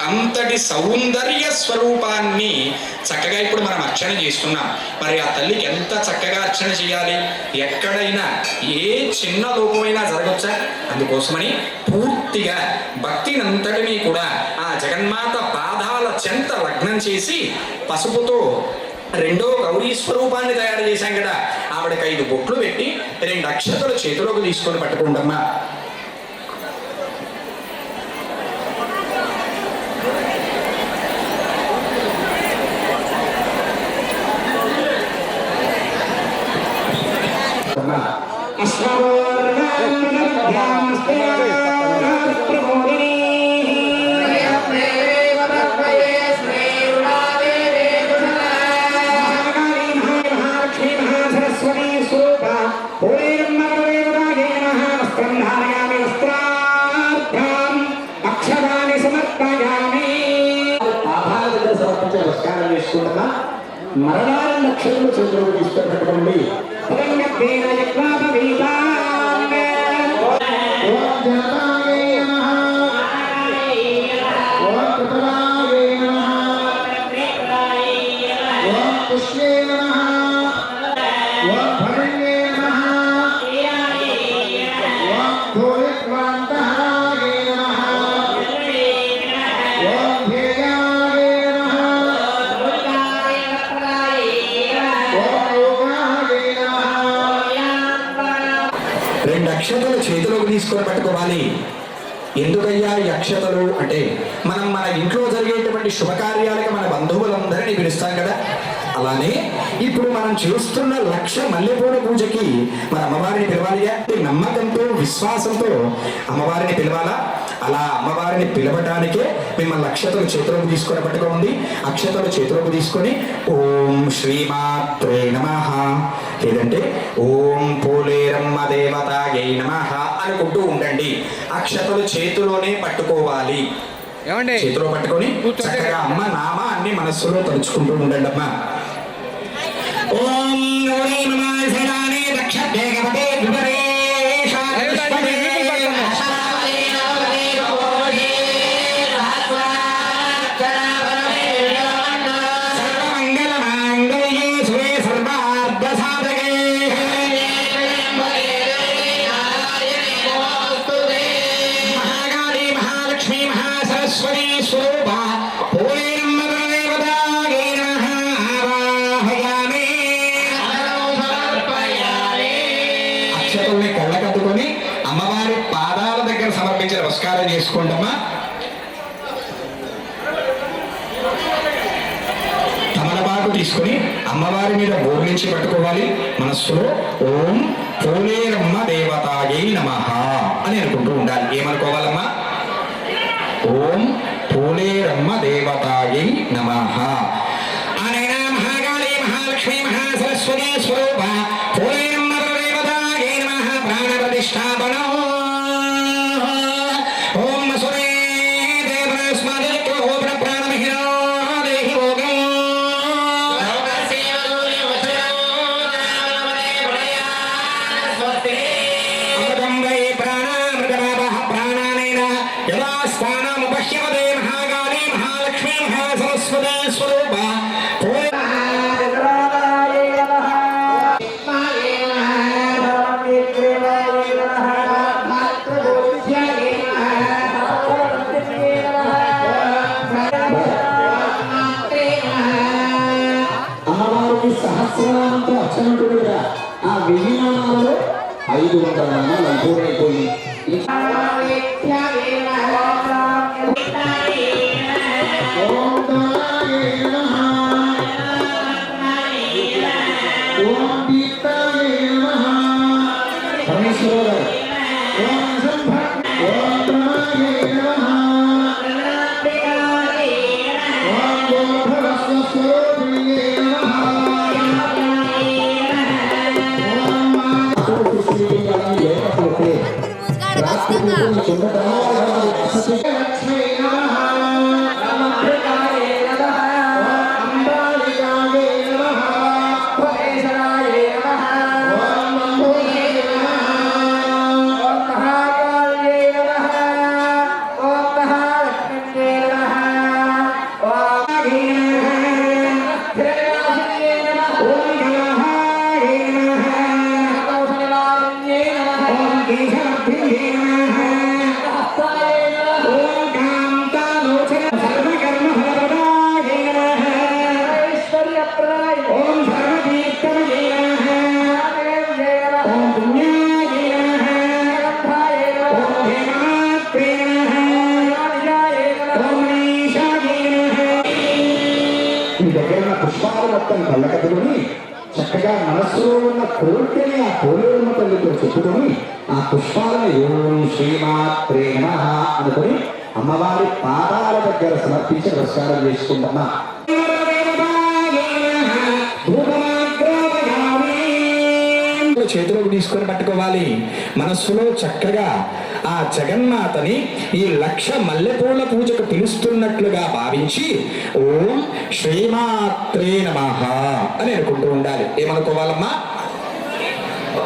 అంతటి సౌందర్య స్వరూపాన్ని చక్కగా ఇప్పుడు మనం అర్చన చేస్తున్నాం. మరి ఆ తల్లికి ఎంత చక్కగా అర్చన చేయాలి? ఎక్కడైనా ఏ చిన్న లోపమైనా జరగచ్చా? అందుకోసమని పూర్తిగా భక్తినంతటినీ కూడా ఆ జగన్మాత పాదాల చెంత లగ్నం చేసి పసుపుతో 2వ గౌరీ స్వరూపాన్ని తయారు చేశాం కదా, ఆవిడకి 5 బొట్లు పెట్టి 2 అక్షతలు చేతిలోకి తీసుకొని పట్టుకుంటమ్మా. మరణాల నక్షత్రం చేతులకు తీసుకున్నటువంటి అక్షతలు చేతిలోకి తీసుకొని పట్టుకోవాలి. ఎందుకయ్యా ఈ అక్షతలు అంటే, మనం మన ఇంట్లో జరిగేటువంటి శుభకార్యాలకు మన బంధువులందరినీ పిలుస్తాం కదా, అలానే ఇప్పుడు మనం చేస్తున్న 1,00,000 మల్లెపూల పూజకి మన అమ్మవారిని పిలవాలిగా. నమ్మకంతో విశ్వాసంతో అమ్మవారిని పిలవాలా. అలా అమ్మవారిని పిలవడానికే మిమ్మల్ని అక్షతలు చేతిలోకి తీసుకొని పట్టుకోండి. అక్షతలు చేతిలోకి తీసుకొని ఓం శ్రీమాత్రే నమః లేదంటే ఓం పోలేరమ్మ దేవతాయై నమః అనుకుంటూ ఉండండి. అక్షతలు చేతిలోనే పట్టుకోవాలి. చేతిలో పట్టుకొని చక్కగా అమ్మ నామ అన్ని మనస్సులో తలుచుకుంటూ ఉండండి అమ్మా. ఓం కళ్ళకద్దుకొని అమ్మవారి పాదాల దగ్గర సమర్పించి నమస్కారం చేసుకోండమ్మా. తమలపాకు తీసుకొని అమ్మవారి మీద బోర్లించి పట్టుకోవాలి. మనస్సులో ఓం పోలేరమ్మ దేవతాయై నమః అని అనుకుంటూ ఉండాలి. ఏమనుకోవాలమ్మా? ఓం పోలేరమ్మ దేవతాయై నమః. అనైనా మహాకాళీ మహాలక్ష్మీ మహాసరస్వతి స్వరూప పోలేరమ్మ దేవతాయై నమః. ప్రాణ ప్రతిష్టాపన ఓం మసురే దేవస్మదే ఓం ప్రాణమహినా దేహి భోగం అమృతం వై ప్రాణామృతమాపః ప్రాణానేన యదా స్థానముపశ్యమతే మహాకాళీ మహాలక్ష్మీ మహాసరస్వతి స్వరూప అమ్మవారికి సహస్రనామంతో అర్చన ఉంటుంది కదా, ఆ 1000 నామాలలో 500 నామాలు అనుభవమైపోయి ఓం నాగేశ్వరరావు గారు. ఓం సంభ ఓం ప్రణాయే నమః. ఓం గోధరస్వస్వరూపిణ్యే నమః. ఓం మాధవకృష్ణీయాన్ని లేకపోతే రాత్రి పూజలు చుండటం లక్ష్మీ నమః. మీ దగ్గర ఉన్న పుష్పాలు మొత్తం కళ్ళకద్దుకొని చక్కగా మనస్సులో ఉన్న కోరికని ఆ కోలేరమ్మ తల్లితో చెప్పుకొని ఆ పుష్పాలను ఓం శ్రీమాత్రే నమః అనుకొని అమ్మవారి పాదాల దగ్గర సమర్పించి నమస్కారం చేసుకుంటున్నా. చేతిలోకి తీసుకొని పట్టుకోవాలి. మనస్సులో చక్కగా ఆ జగన్మాతని ఈ 1,00,000 మల్లెపూల పూజకు పిలుస్తున్నట్లుగా భావించి ఓం శ్రీమాత్రే నమః అని అనుకుంటూ ఉండాలి. ఏమనుకోవాలమ్మా?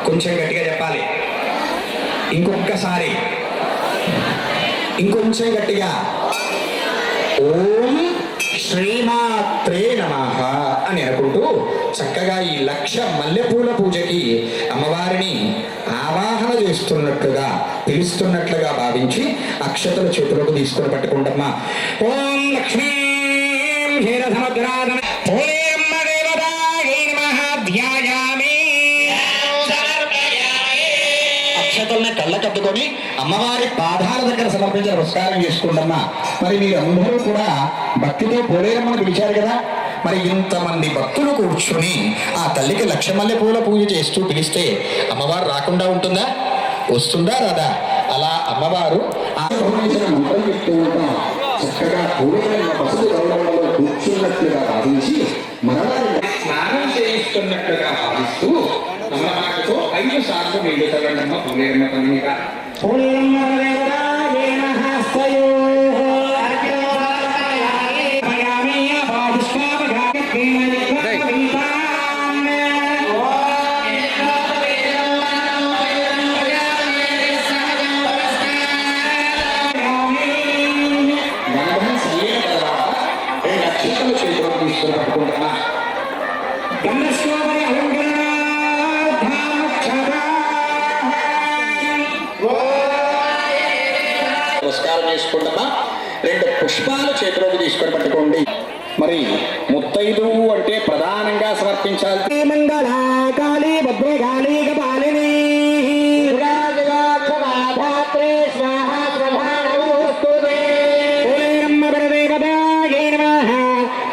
కొంచెం గట్టిగా చెప్పాలి. ఇంకొకసారి ఇంకొంచెం గట్టిగా ఓం శ్రీమాత్రే నమః అని అనుకుంటూ చక్కగా ఈ 1,00,000 మల్లెపూల పూజకి అమ్మవారిని ఆవాహన చేస్తున్నట్లుగా పిలుస్తున్నట్లుగా భావించి అక్షతలు చేతులకు తీసుకొని పట్టుకుంటమ్మా. ఓం లక్ష్మీ అక్షతల్ని కళ్ళ కట్టుకొని అమ్మవారి పాదాల దగ్గర సమర్పించి నమస్కారం చేసుకుంటమ్మా. మరి మీరు అందరూ కూడా భక్తితో పోలేరమ్మని పిలిచారు కదా, మరి ఇంతమంది భక్తులు కూర్చొని ఆ తల్లికి 1,00,000 మల్లెపూల పూజ చేస్తూ పిలిస్తే అమ్మవారు రాకుండా ఉంటుందా? వస్తుందా రాదా? అలా అమ్మవారు మంత్రం చెప్తూ ఉంటాం. చక్కగా పోలేరమ్మ పసుపు గౌరవంలో కూర్చున్నట్లుగా భావించి మరలా స్నానం చేయిస్తున్నట్లుగా భావిస్తూ అమ్మవారితో 5 సార్లు నీళ్లు తగ్గడమ్మ పోలేరమ్మ పని మీద. నమస్కారం చేసుకుంటామా. 2 పుష్పాలు చేతిలోకి తీసుకొని పట్టుకోండి. మరి ముత్తైదు అంటే ప్రధానంగా సమర్పించాలి. మంగళాకాళీ భద్రకాళీ కపాలిని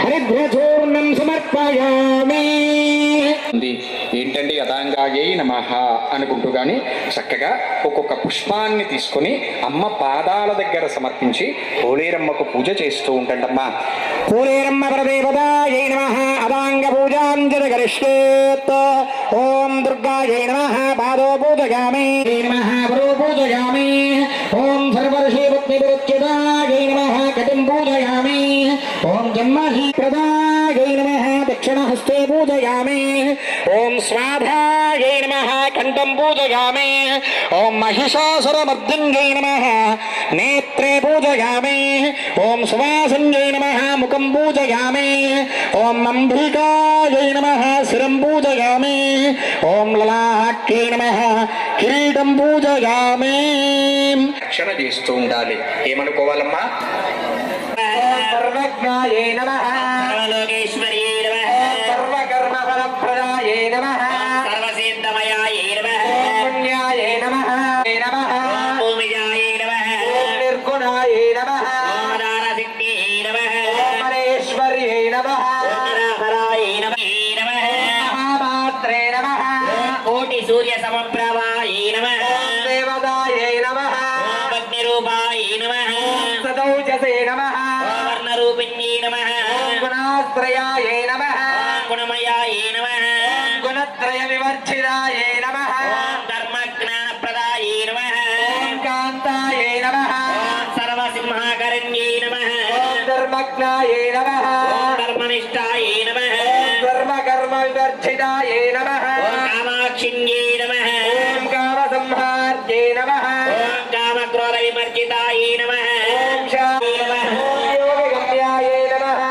హరిద్రచూర్ణం సమర్పయామి. ఏంటండి యథాంగాయై నమః అనుకుంటూ గాని చక్కగా ఒక్కొక్క పుష్పాన్ని తీసుకొని అమ్మ పాదాల దగ్గర సమర్పించి పోలేరమ్మకు పూజ చేస్తూ ఉంటండమ్మా. పోలేరమ్మ పరదేవతాయై నమః అదాంగ పూజాం జగరిష్యేత్. ఓం దుర్గాయై నమః పాదో పూజయామి నమః పరో పూజయామి. ఓం సర్వర్షి పత్ని విరుచ్యదాయై నమః కటిం పూజయామి. ఓం జన్మహి ప్రదాయై నమః దక్షిణహస్తే పూజయామి. ఓం స్వాధాయై నమః కంఠం పూజయామి. ఓం మహిషాసురమర్దిన్యై నమః నేత్రే పూజయామి. ఓం సువాసన్యై నమః ముఖం పూజయామి. ఓం అంబికాయై నమః శిరం పూజయామి. ఓం లలాట్యై నమః కిరీటం పూజయామి. రక్షణ చేస్తూ ఉండాలి. ఏమనుకోవాలమ్మా? సర్వజ్ఞాయై నమః సర్వలోకేశ్వర్యై నమః సర్వకర్మఫలప్రదాయై నమః సర్వసిద్ధమయాయై నమః పుణ్యాయై నమః నమః భూమిజాయై నమః నిర్గుణాయై నమః దానశక్త్యై నమః పరేశ్వర్యై నమః నారాయణాయ నమః మహామాత్రే నమః కోటి సూర్య సమప్రభాయై నమః గుణాశ్రయాయే నమః గుణమయాయే నమః గుణత్రయ వివర్జితాయే నమః ధర్మజ్ఞానప్రదాయే నమః కాంతాయే నమః సర్వసింహాకరణ్యే నమః ధర్మజ్ఞాయే నమః ధర్మనిష్టాయే నమః ధర్మకర్మ వివర్జితాయే నమః కామాక్షిణ్యే నమః కామసంహార్యే నమః కామక్రోధ విమర్జితాయే నమః యోగగమ్యాయే నమః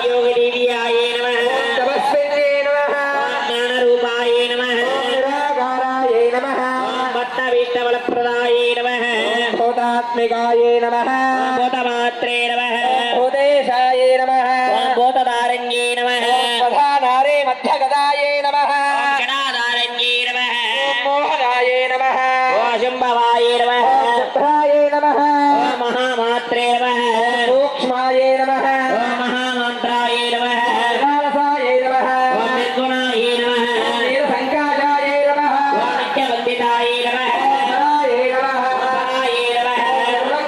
యోగినీయాయే నమః తపస్విన్యే నమః జ్ఞానరూపాయే నమః నిరాకారాయే నమః భక్తవీష్టబలప్రదాయే నమః భూతాత్మికాయే నమః భూతమాత్రే నమః భూతేశాయే నమః భూతధారణ్యే నమః ప్రధానారే మధ్యగదాయే నమః గణాధారణ్యే నమః మోహనాయే నమః శంభవాయే నమః శుభ్రాయే నమః మహామాత్రే నమః సూక్ష్మాయే నమః మహామంత్రాయే నమః విలాసాయే నమః నిర్గుణాయే నమః నీలసంకాశాయే నమః నిత్యవందితాయే నమః పరాయే నమః పరాయే నమః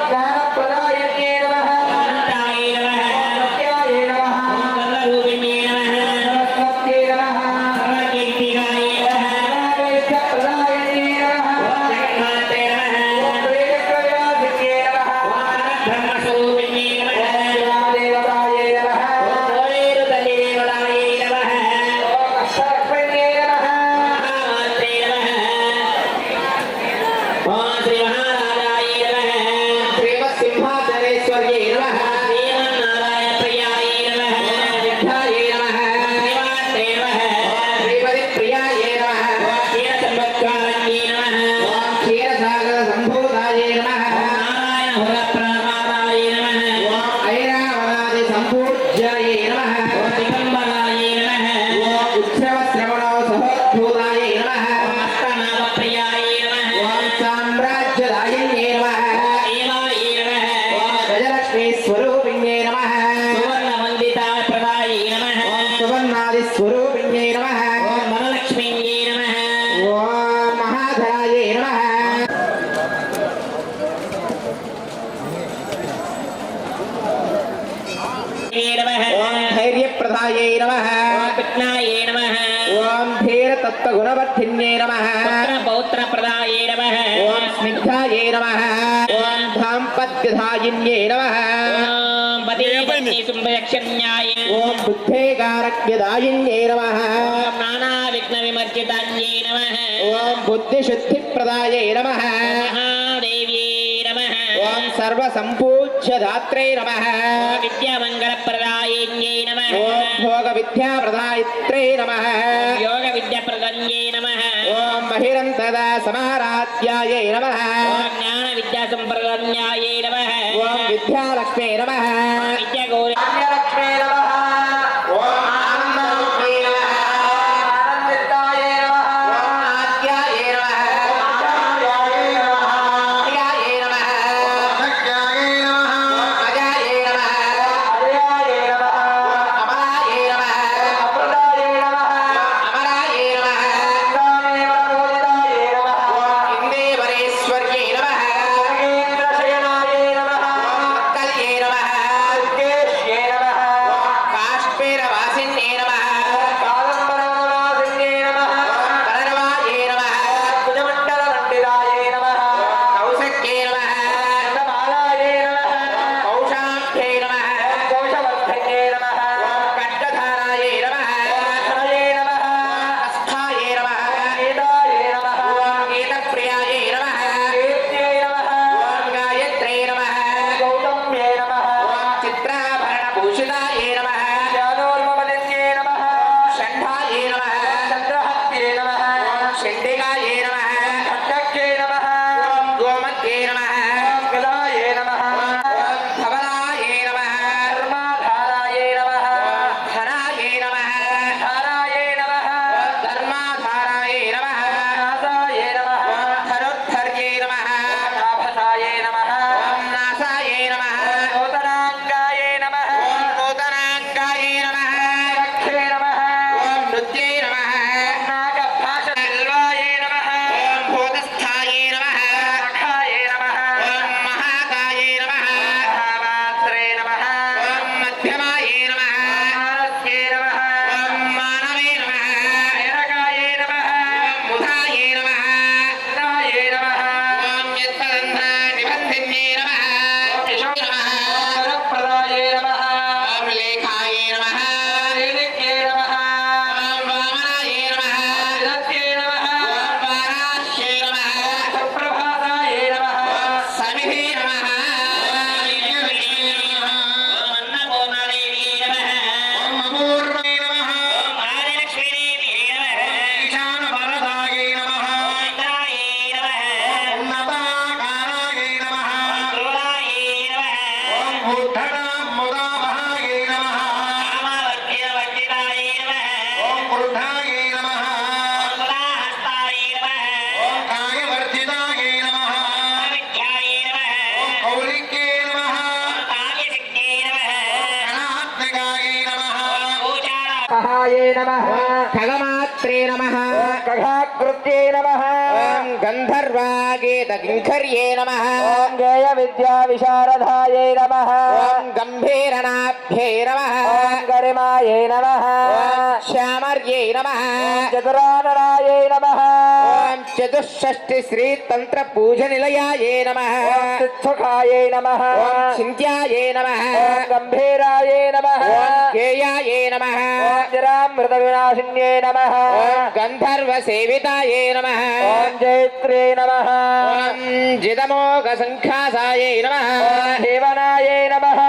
జ్ఞానప్రదాయన్యే నమః అనంతాయే నమః సత్యాయే నమః సర్వరూపిణ్యే నమః సరస్వత్యే నమః సర్వకీర్తికాయే నమః ప్రదాయన్యే నమః జగన్మాతే నమః ప్రేమవిలాసిన్యే నమః బ్రహ్మస్వరూపిణ్యే నమః దేవతాయే నమః కోవేరు తల్లిదేవతాయే నమః అష్టలక్ష్మణ్యే నమః మహామాత్రే నమః ఓం శ్రీ మహారాజాయే నమః శ్రీమత్సింహాసనేశ్వర్యే నమః శ్రీమన్నారాయణ ప్రియాయే నమః సిద్ధాయే నమః శ్రీమాత్రే నమః శ్రీమతి ప్రియాయే నమః క్షీరసంవత్కారण्ये నమః క్షీరసాగర సంభూతాయే నమః నారాయణ హృదప్రసాదాయే నమః ఐరావరాది సంపూజ్యాయే నమః దిగంబరాయే నమః ఉత్సవ శ్రవణో సహోద్భూతాయే నమః అష్టనామప్రియాయే నమః సామ్రాజ్యదాయిన్యే నమః దేవాయే నమః గజలక్ష్మీ స్వరూపిణ్యే నమః సువర్ణవందితాప్రదాయే నమః సువర్ణాది స్వరూపిణ్యే నమః ధనలక్ష్మీయే నమః ఓం మహాధరాయే నమః నమః ధైర్యప్రదాయే నమః విఘ్నాయే నమః ఓం ధీరతత్వగుణవర్ధిన్యే నమః పౌత్రప్రదాయే నమః ఓం స్నిగ్ధాయే నమః ఓం దాంపత్యధాయిన్యే నమః ఓం పతిపత్ని సుంభయక్షణ్యాయ ఓం బుద్ధేకారక్యదాయిన్యే నమః ఓం నానా విఘ్న విమర్జితాన్యే నమః ఓం బుద్ధిశుద్ధిప్రదాయే నమః మహాదేవ్యే నమః ఓం సర్వసంపూజ్యదాత్రే నమః విద్యామంగళప్రదాయిన్యే నమః ఓం భోగవిద్యాప్రదాయిత్రే నమః యోగ విద్యాప్రదన్యే నమః ఓం మహిరంతదా సమారాధ్యాయే నమః ఓం జ్ఞాన విద్యా సంప్రదన్యాయే నమః ఓం విద్యాలక్ష్మే నమః విద్యాగౌరి లక్ష్మే నమః ఓం ఆనందరూపే నమః ఆనందితాయే నమః ఓం ఆద్యాయే నమః ఆద్యాయే నమః ఆద్యాయే నమః సత్యాయే నమః అజాయే నమః అజయాయే నమః అమరాయే నమః అమృతాయే నమః అమరాయే నమః ఇంద్రాణేవరోజితాయే నమః ఇందేవరేశ్వర్యే నమః ఇంద్రశయనాయే నమః కల్యే నమః ఖగోళాయ నమః ఖగమాత్రే నమః ఖగాకృత్యై నమః గంధర్వాగీత కింకర్యై నమః గేయ విద్యా విశారదాయై నమః గంభీరనాభ్యై నమః గరిమాయై నమః శ్యామర్యై నమః చతురాననాయై నమః చతుషష్ఠి శ్రీ తంత్ర పూజ నిలయాయై నమః సుఖాయై నమః చింత్యాయై నమః గంభీరాయై నమః గేయాయై నమః జరామృత వినాశిన్యై నమః గంధర్వ సేవితాయై నమః జైత్రే నమః జితమోగ సంఖ్యాసాయై నమః జీవనాయై నమః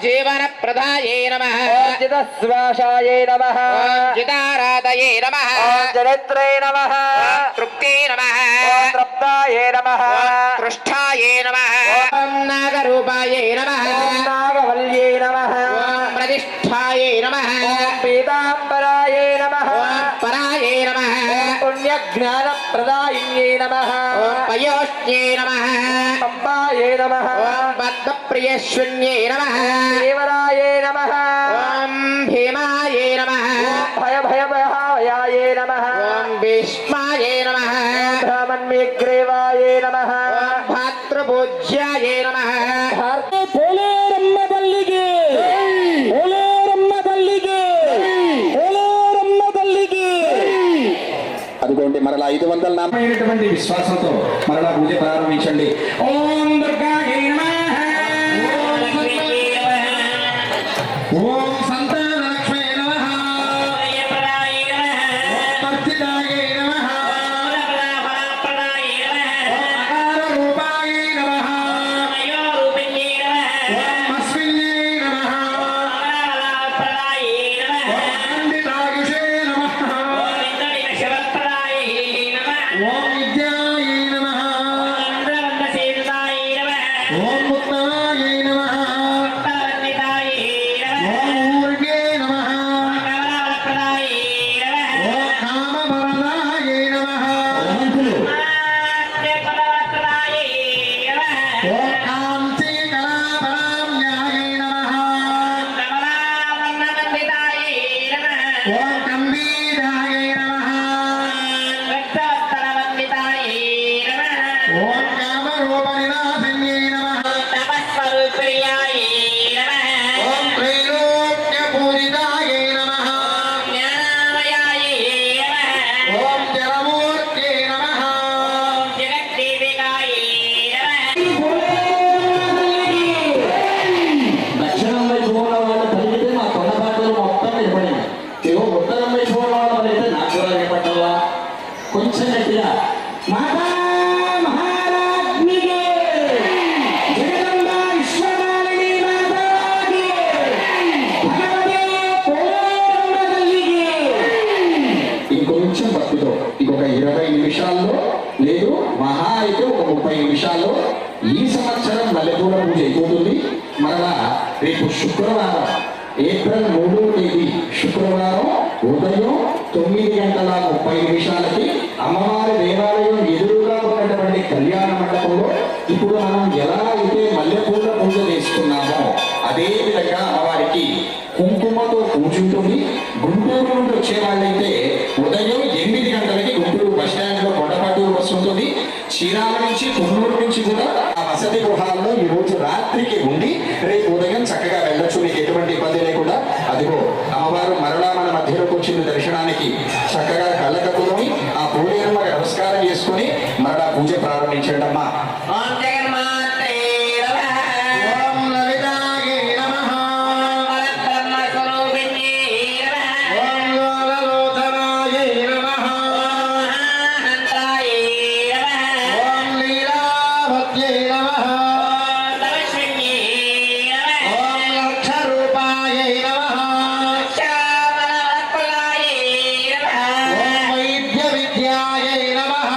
జీవన ప్రదాయై నమః జితశ్వాసాయై నమః జితారాధయై నమః చరిత్రే నమః తృప్తే నమః తృప్తాయై నమః తృష్టాయై నమః నాగరూపాయై నమః నాగవల్యై నమః ప్రతిష్ఠాయై నమః పీతాంబరాయై నమః పరాయై నమః పుణ్యజ్ఞాన ప్రదాయిన్యై నమః పయోష్ణ్యై నమః పంపాయై నమః పద్మప్రియశ్వన్యై నమః దేవరాయై నమః భీమాయై నమః భయభయాయై నమః భీష్మాయై నమః బ్రాహ్మణ్యగ్రీవాయై నమః భాతృపూజ్యాయై నమః పోలేరమ్మ తల్లికి పోలేరమ్మ తల్లికి పోలేరమ్మ తల్లికి. అదిగోండి మరలా 500 నామైనటువంటి విశ్వాసంతో మరలా పూజ ప్రారంభించండి. ఓం దుర్గాయై నమః ఓం సంతానలక్ష్మీ నమః పరిచితాయై నమః అకారరూపాయై నమః ఓం అస్మిన్యై నమః పండితాయుషే నమః ఓం విద్యాయై నమః ఓం ముక్తాయై నమః ఓం ఊర్గే నమః ఓం కామవరదాయై నమః ఓం కాంచీకలాభామ్యాయై నమః ఓం కంబీరాయై నమః ఓం కామరూపనినాశిన్యై నమః ఓం త్రైలోక్యపూజితాయై నమః ఓం జలమూర్త్యై నమః దక్షిణం వైపు ఉన్న వాళ్ళు పలికితే మా కొండ పాటలు మొత్తం నిలబడింది. ఏవో ఉత్తరం వైపు ఉన్న వాళ్ళు పలికితే నాకు కూడా నిలబడ్డావా కొంచెం గట్టిగా మాతా మహారాజ్ఞికి జగదంబ విశ్వమాలిని మాతాకి భగవతే పోలేరమ్మ తల్లికి. ఇంకొంచెం భక్తితో ఇంకొక 20 నిమిషాల్లో లేదు మహా అయితే ఒక 30 నిమిషాల్లో ఈ సంవత్సరం మల్లెపూల పూజ అయిపోతుంది. మరలా రేపు శుక్రవారం ఏప్రిల్ 3వ తేదీ శుక్రవారం ఉదయం 9:30 అమ్మవారి దేవాలయం ఎదురుగా ఉన్నటువంటి కళ్యాణ మండపంలో ఇప్పుడు మనం ఎలా అయితే మల్లెపూల పూజ చేసుకున్నామో అదే విధంగా అమ్మవారికి కుంకుమతో పూజ ఉంటుంది. గుంటూరు నుండి వచ్చే వాళ్ళైతే ఉదయం 8 గంటలకి గుంటూరు బస్ స్టాండ్ లో కొండపాటూరు బస్సు ఉంటుంది. చీరాల నుంచి కొన్నూరు నుంచి కూడా ఆ వసతి గృహాల్లో ఈ రోజు రాత్రికి ఉండి రేపు ఉదయం చక్కగా వెళ్ళొచ్చు. మీకు ఎటువంటి ఇబ్బంది లేకుండా. అదిగో అమ్మవారు మరలా మన మధ్యలోకి వచ్చింది దర్శనానికి. చక్కగా కళ్ళకప్పుకొని ఆ పోలేరమ్మకి నమస్కారం చేసుకుని మరలా పూజ ప్రారంభించండి అమ్మా. ఓం లలితాయై నమః ఓం లోలలోచనాయై నమః ఓం లీలాభద్యై నమః ఓం లక్షరూపాయై నమః ఓం వైద్య విద్యాయై నమః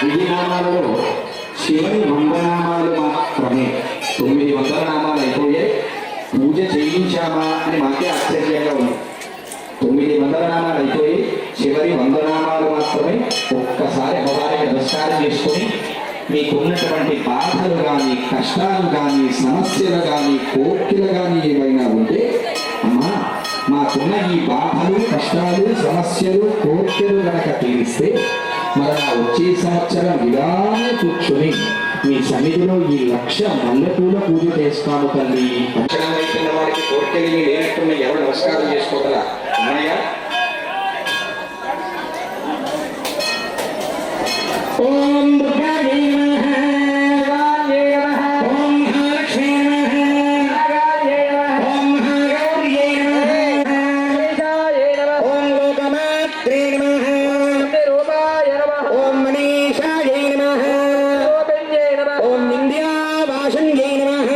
విధినామాలలో చివరి వందనామాలు మాత్రమే 9 వందనామాలు అయిపోయాయి. పూజ చేయించామా అని మాకే ఆశ్చర్యంగా ఉంది. 9 వందనామాలు అయిపోయి చివరి వందనామాలు మాత్రమే. ఒక్కసారి అమ్మవారికి నమస్కారం చేసుకొని మీకున్నటువంటి బాధలు కానీ, కష్టాలు కానీ, సమస్యలు కానీ, కోర్కెలు కానీ ఏమైనా ఉంటే అమ్మా మాకున్న ఈ బాధలు, కష్టాలు, సమస్యలు, కోర్కెలు కనుక తీరిస్తే మరలా వచ్చే సంవత్సరం ఇలానే కూర్చొని మీ సన్నిధిలో ఈ 1,00,000 మల్లెపూల పూజ చేస్తాము తల్లి. లక్షణం అయిపోయిన వారికి కోరికలు లేనట్టున్న ఎవరు నమస్కారం చేసుకోగల ఉన్నాయా? ఓం దుర్గాయే నమః, ఓం మహాలక్ష్మీ నమః, ఓం మహాగౌర్యై నమః, ఓం లోకమాత్రే నమః, ఓం మనీషాయై నమః, ఓం వింధ్యావాసిన్యై నమః,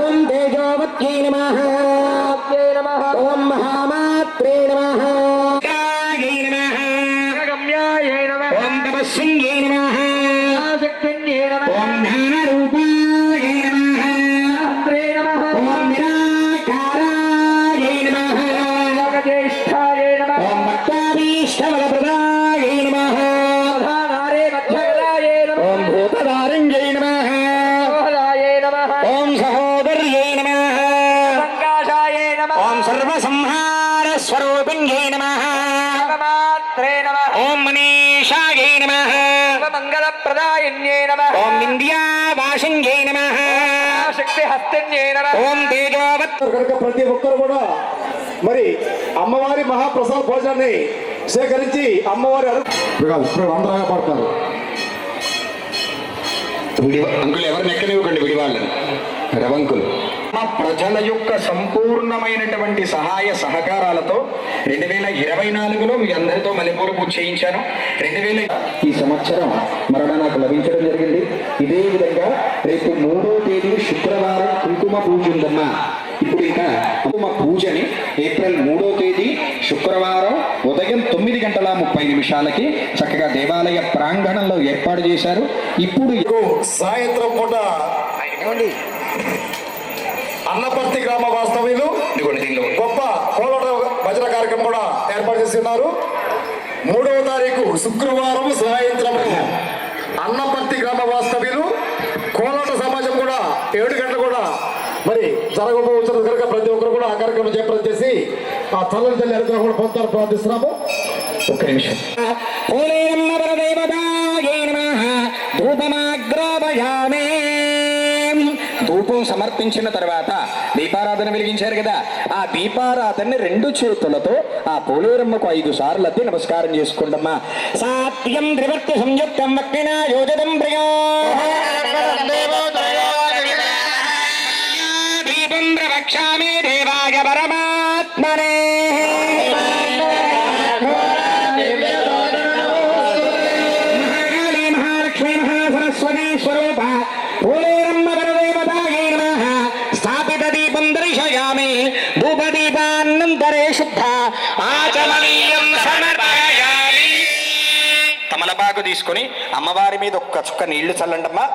ఓం తేజోవత్యై నమః, ఓం మహామాత్రే నమః, ఓం తపస్విన్యై నమః, ఓం జ్ఞానరూపాయై నమః, ఓం నిరాకారాయై నమః, ఓం భక్తాభీష్టఫలప్రదాయై నమః, ఓం భూతధారంజై నమః, ఓం సహోదర్యై నమః, ఓం సర్వసంహారస్వరూపిణ్యై నమః, ఓం మనీషాయై నమః, ఓం వింధ్యావాసిన్యై నమః, ఓం తేజోవత్. కనుక ప్రతి ఒక్కరు కూడా మరి అమ్మవారి మహాప్రసాద భోజనాన్ని సేకరించి అమ్మవారి అందరూ పడతారు. అంకులు ఎవరిని ఎక్కనివ్వకండి, విడివాళ్ళని రవంకులు. మా ప్రజల యొక్క సంపూర్ణమైనటువంటి సహాయ సహకారాలతో 2024లో మీ అందరితో మల్లెపూల పూజ చేయించాను. 2000 ఈ సంవత్సరం మరణ నాకు లభించడం జరిగింది. ఇదే విధంగా రేపు 3వ తేదీ శుక్రవారం కుంకుమ పూజ ఉందమ్మా. ఇప్పుడు ఇంకా కుంకుమ పూజని ఏప్రిల్ 3వ తేదీ శుక్రవారం ఉదయం 9:30 చక్కగా దేవాలయ ప్రాంగణంలో ఏర్పాటు చేశారు. ఇప్పుడు సాయంత్రం పూట అన్నపర్తి గ్రామ వాస్తవ్యులు గొప్ప కోలాట భజన కార్యక్రమం కూడా ఏర్పాటు చేస్తున్నారు. 3వ తారీఖు శుక్రవారం సాయంత్రం అన్నపర్తి గ్రామ వాస్తవ్యులు కోలాట సమాజం కూడా 7 గంటలు కూడా మరి జరగబోతున్నది కనుక ప్రతి ఒక్కరు కూడా ఆ కార్యక్రమం చేపట్టి చేసి ఆ చల్లని తల్లి అనుగ్రహం కూడా పొందుతారు ప్రార్థిస్తున్నాము. ఒక్క నిమిషం. ధూపం సమర్పించిన తర్వాత దీపారాధన వెలిగించారు కదా, ఆ దీపారాధనని 2 చేతులతో ఆ పోలేరమ్మకు 5 సార్లు అద్దె నమస్కారం చేసుకోండమ్మా. సాత్యం త్రివర్తి సంయుక్తం వక్తిన యోజనం ప్రియో దీపం ప్రవక్ష్యామి దేవాయ పరమాత్మనే. మహాలక్ష్మీ మహాసరస్వతీ స్వరూప పోలేరమ్మ పరదేవతాయై నమః. స్థాపిత దీపం దర్శయామి ధూపదీపాన్నంతరే శుద్ధ ఆచమనీయం సమర్పయామి. తమలపాకు తీసుకొని అమ్మవారి మీద ఒక్క చుక్క నీళ్లు చల్లండమ్మా.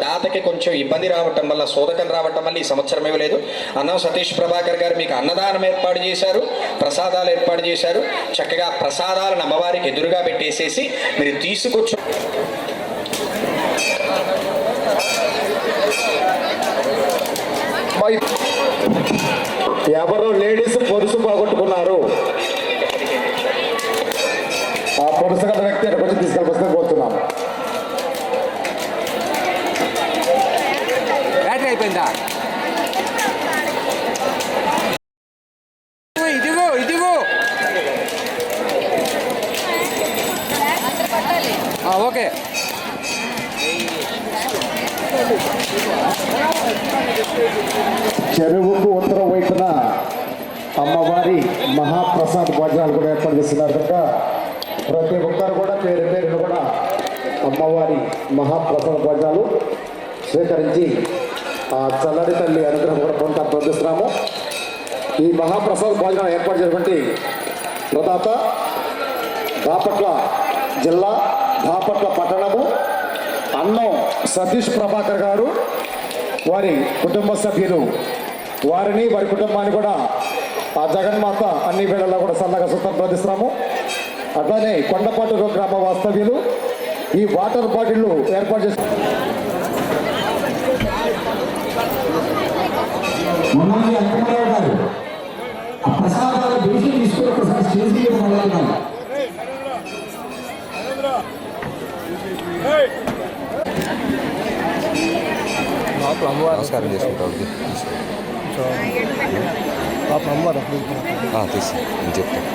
దాతకి కొంచెం ఇబ్బంది రావటం వల్ల, శోధకం రావటం వల్ల ఈ సంవత్సరం ఇవ్వలేదు. అన్నం సతీష్ ప్రభాకర్ గారు మీకు అన్నదానం ఏర్పాటు చేశారు, ప్రసాదాలు ఏర్పాటు చేశారు. చక్కగా ప్రసాదాలను అమ్మవారికి ఎదురుగా పెట్టేసేసి మీరు తీసుకొచ్చు. ఎవరో లేడీస్ పొరుసు పోగొట్టుకున్నారు. ఆ పొరుసు గల వ్యక్తి ఎక్కడికి వచ్చి తీసుకెళ్ళి పోతున్నాం. బ్యాటరీ అయిపోయిందా? ఇదిగో ఇదిగో. ఓకే. చెరువుకు ఉత్తరం వైపున అమ్మవారి మహాప్రసాద్ భోజనాలు కూడా ఏర్పాటు చేస్తున్నారు కనుక ప్రతి ఒక్కరు కూడా పేరు పేరును కూడా అమ్మవారి మహాప్రసాద భోజనాలు స్వీకరించి ఆ చల్లడి తల్లి అనుగ్రహం కూడా పొందుతా ప్రార్థిస్తున్నాము. ఈ మహాప్రసాద భోజనం ఏర్పాటు చేసినటువంటి ప్రదాత బాపట్ల జిల్లా బాపట్ల పట్టణము అన్నం సతీష్ ప్రభాకర్ గారు, వారి కుటుంబ సభ్యులు, వారిని వారి కుటుంబాన్ని కూడా ఆ జగన్మాత అన్ని వేళల్లో కూడా సన్నగా సుతం ప్రార్థిస్తున్నాము. అట్లానే కొండపాటు గ్రామ వాస్తవ్యులు ఈ వాటర్ బాటిళ్లు ఏర్పాటు చేస్తారు. ప్రసాదాలు దేశం తీసుకుని ఒకసారి స్టేజ్ మీద మొదలవుతాను. నమస్కారం చేసుకుంటాం. తీసి నేను చెప్తాను.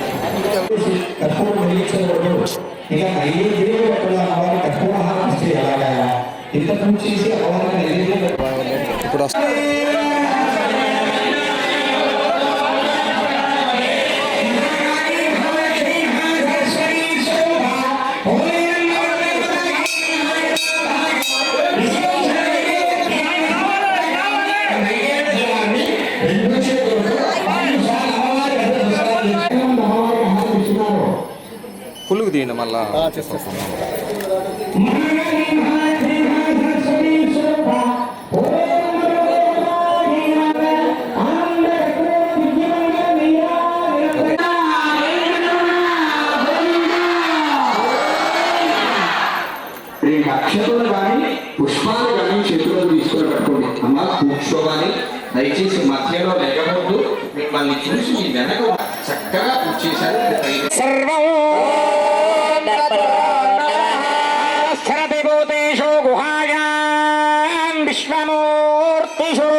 ఇప్పుడు పులుగు తీయండి మళ్ళా. అక్షతలు కానీ పుష్పాలు కానీ చేతుల్లో తీసుకుని పెట్టుకోండి. అమ్మ కూర్చోవాలి, దయచేసి మధ్యలో లేకపోద్దు. మిమ్మల్ని చూసి మీ వెనక చక్కగా పూజ చేశారు. సర్వోదేశో గుహాయాం విశ్వమూర్తిషు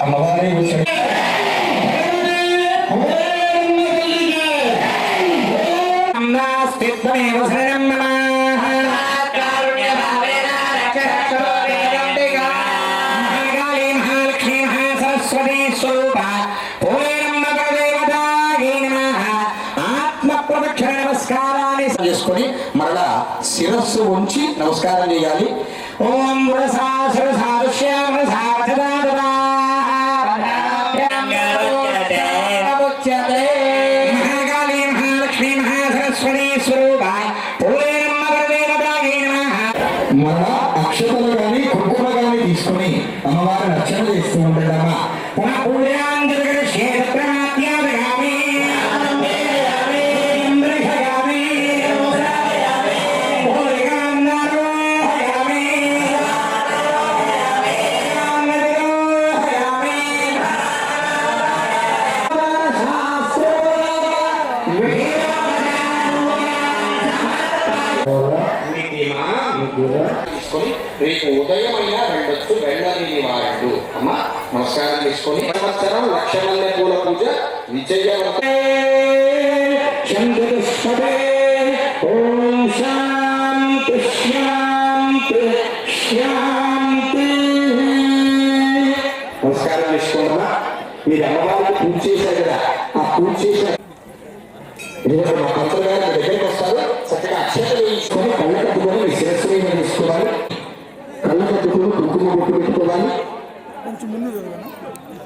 అమ్మవారి నమస్కారాన్ని చేసుకొని మరలా శిరస్సు ఉంచి నమస్కారం చేయాలి. ఓం మన అక్షతలు కానీ కుంకుమ కానీ తీసుకొని అమ్మవారిని రక్షణ చేస్తూ ఉంటాడమ్మా. తీసుకొని రేపు ఉదయం అయినా వెళ్ళొచ్చు, వెళ్ళని వాడు అమ్మ నమస్కారం చేసుకొని సంవత్సరం లక్షమల్లె పూల పూజ విజయవంతం. ఓం శాంతి శాంతి శాంతి. నమస్కారం చేసుకోమా. మీరు అమ్మవారికి పూజ చేశారు కదా, ఆ పూజ చేసిన మా పంతులు గారు మీ దగ్గరికి వస్తారు. చక్కగా అక్షతలు వేయించుకొని కళ్ళ కట్టుకొని మీ శిరస్సు మీద తీసుకోవాలి. కళ్ళ కట్టుకొని కుంకుమ బొట్టు పెట్టుకోవాలి.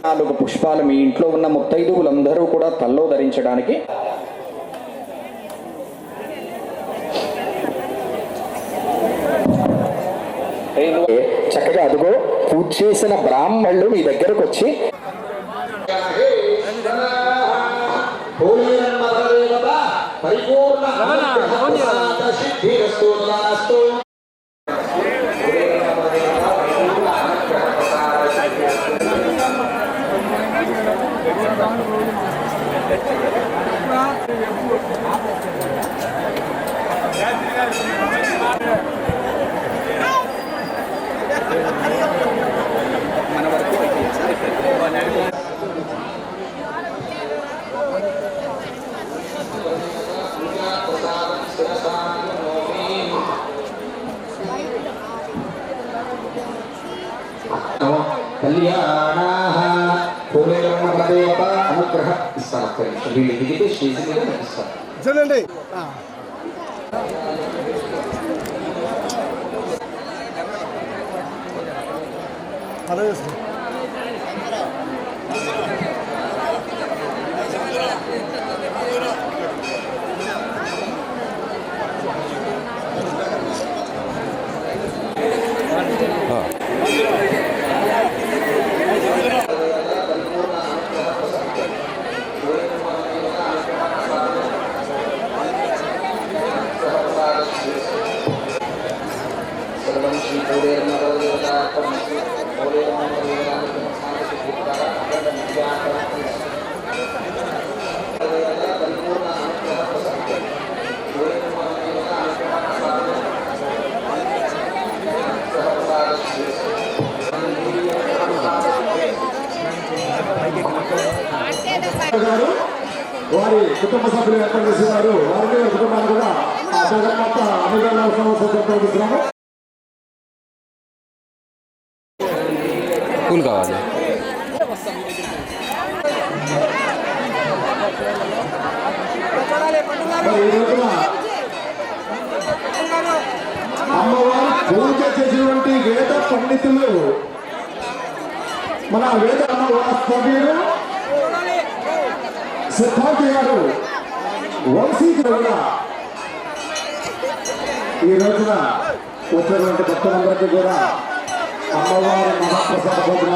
4 పుష్పాలు మీ ఇంట్లో ఉన్న ముత్తైదువులందరూ కూడా తల్లో ధరించడానికి చక్కగా అదుగో పూజ చేసిన బ్రాహ్మణులు మీ దగ్గరకు వచ్చి పరిపూర్ణ కళ్యాణాః పూర్ణేరమదేవత అనుగ్రహ ఇస్తారు. వీళ్ళు దిగితే స్టేజ్ మీద ఇస్తారు. చూడండి వారి కుటుంబ సభ్యులు ఏర్పాటు చేసేవారు. వారిని కుటుంబాన్ని కూడా జగన్మాత అనుగ్రహం పూలు కావాలి. ఈ రోజున అమ్మవారు పూజ చేసినటువంటి వేద పండితులు మన వేద వాస్తవ్యులు సిద్ధార్థి గారు వంశీకుడు కూడా ఈ రోజున వచ్చినటువంటి భక్తులందరికీ కూడా అమ్మవారి మహాప్రసాద భోజనం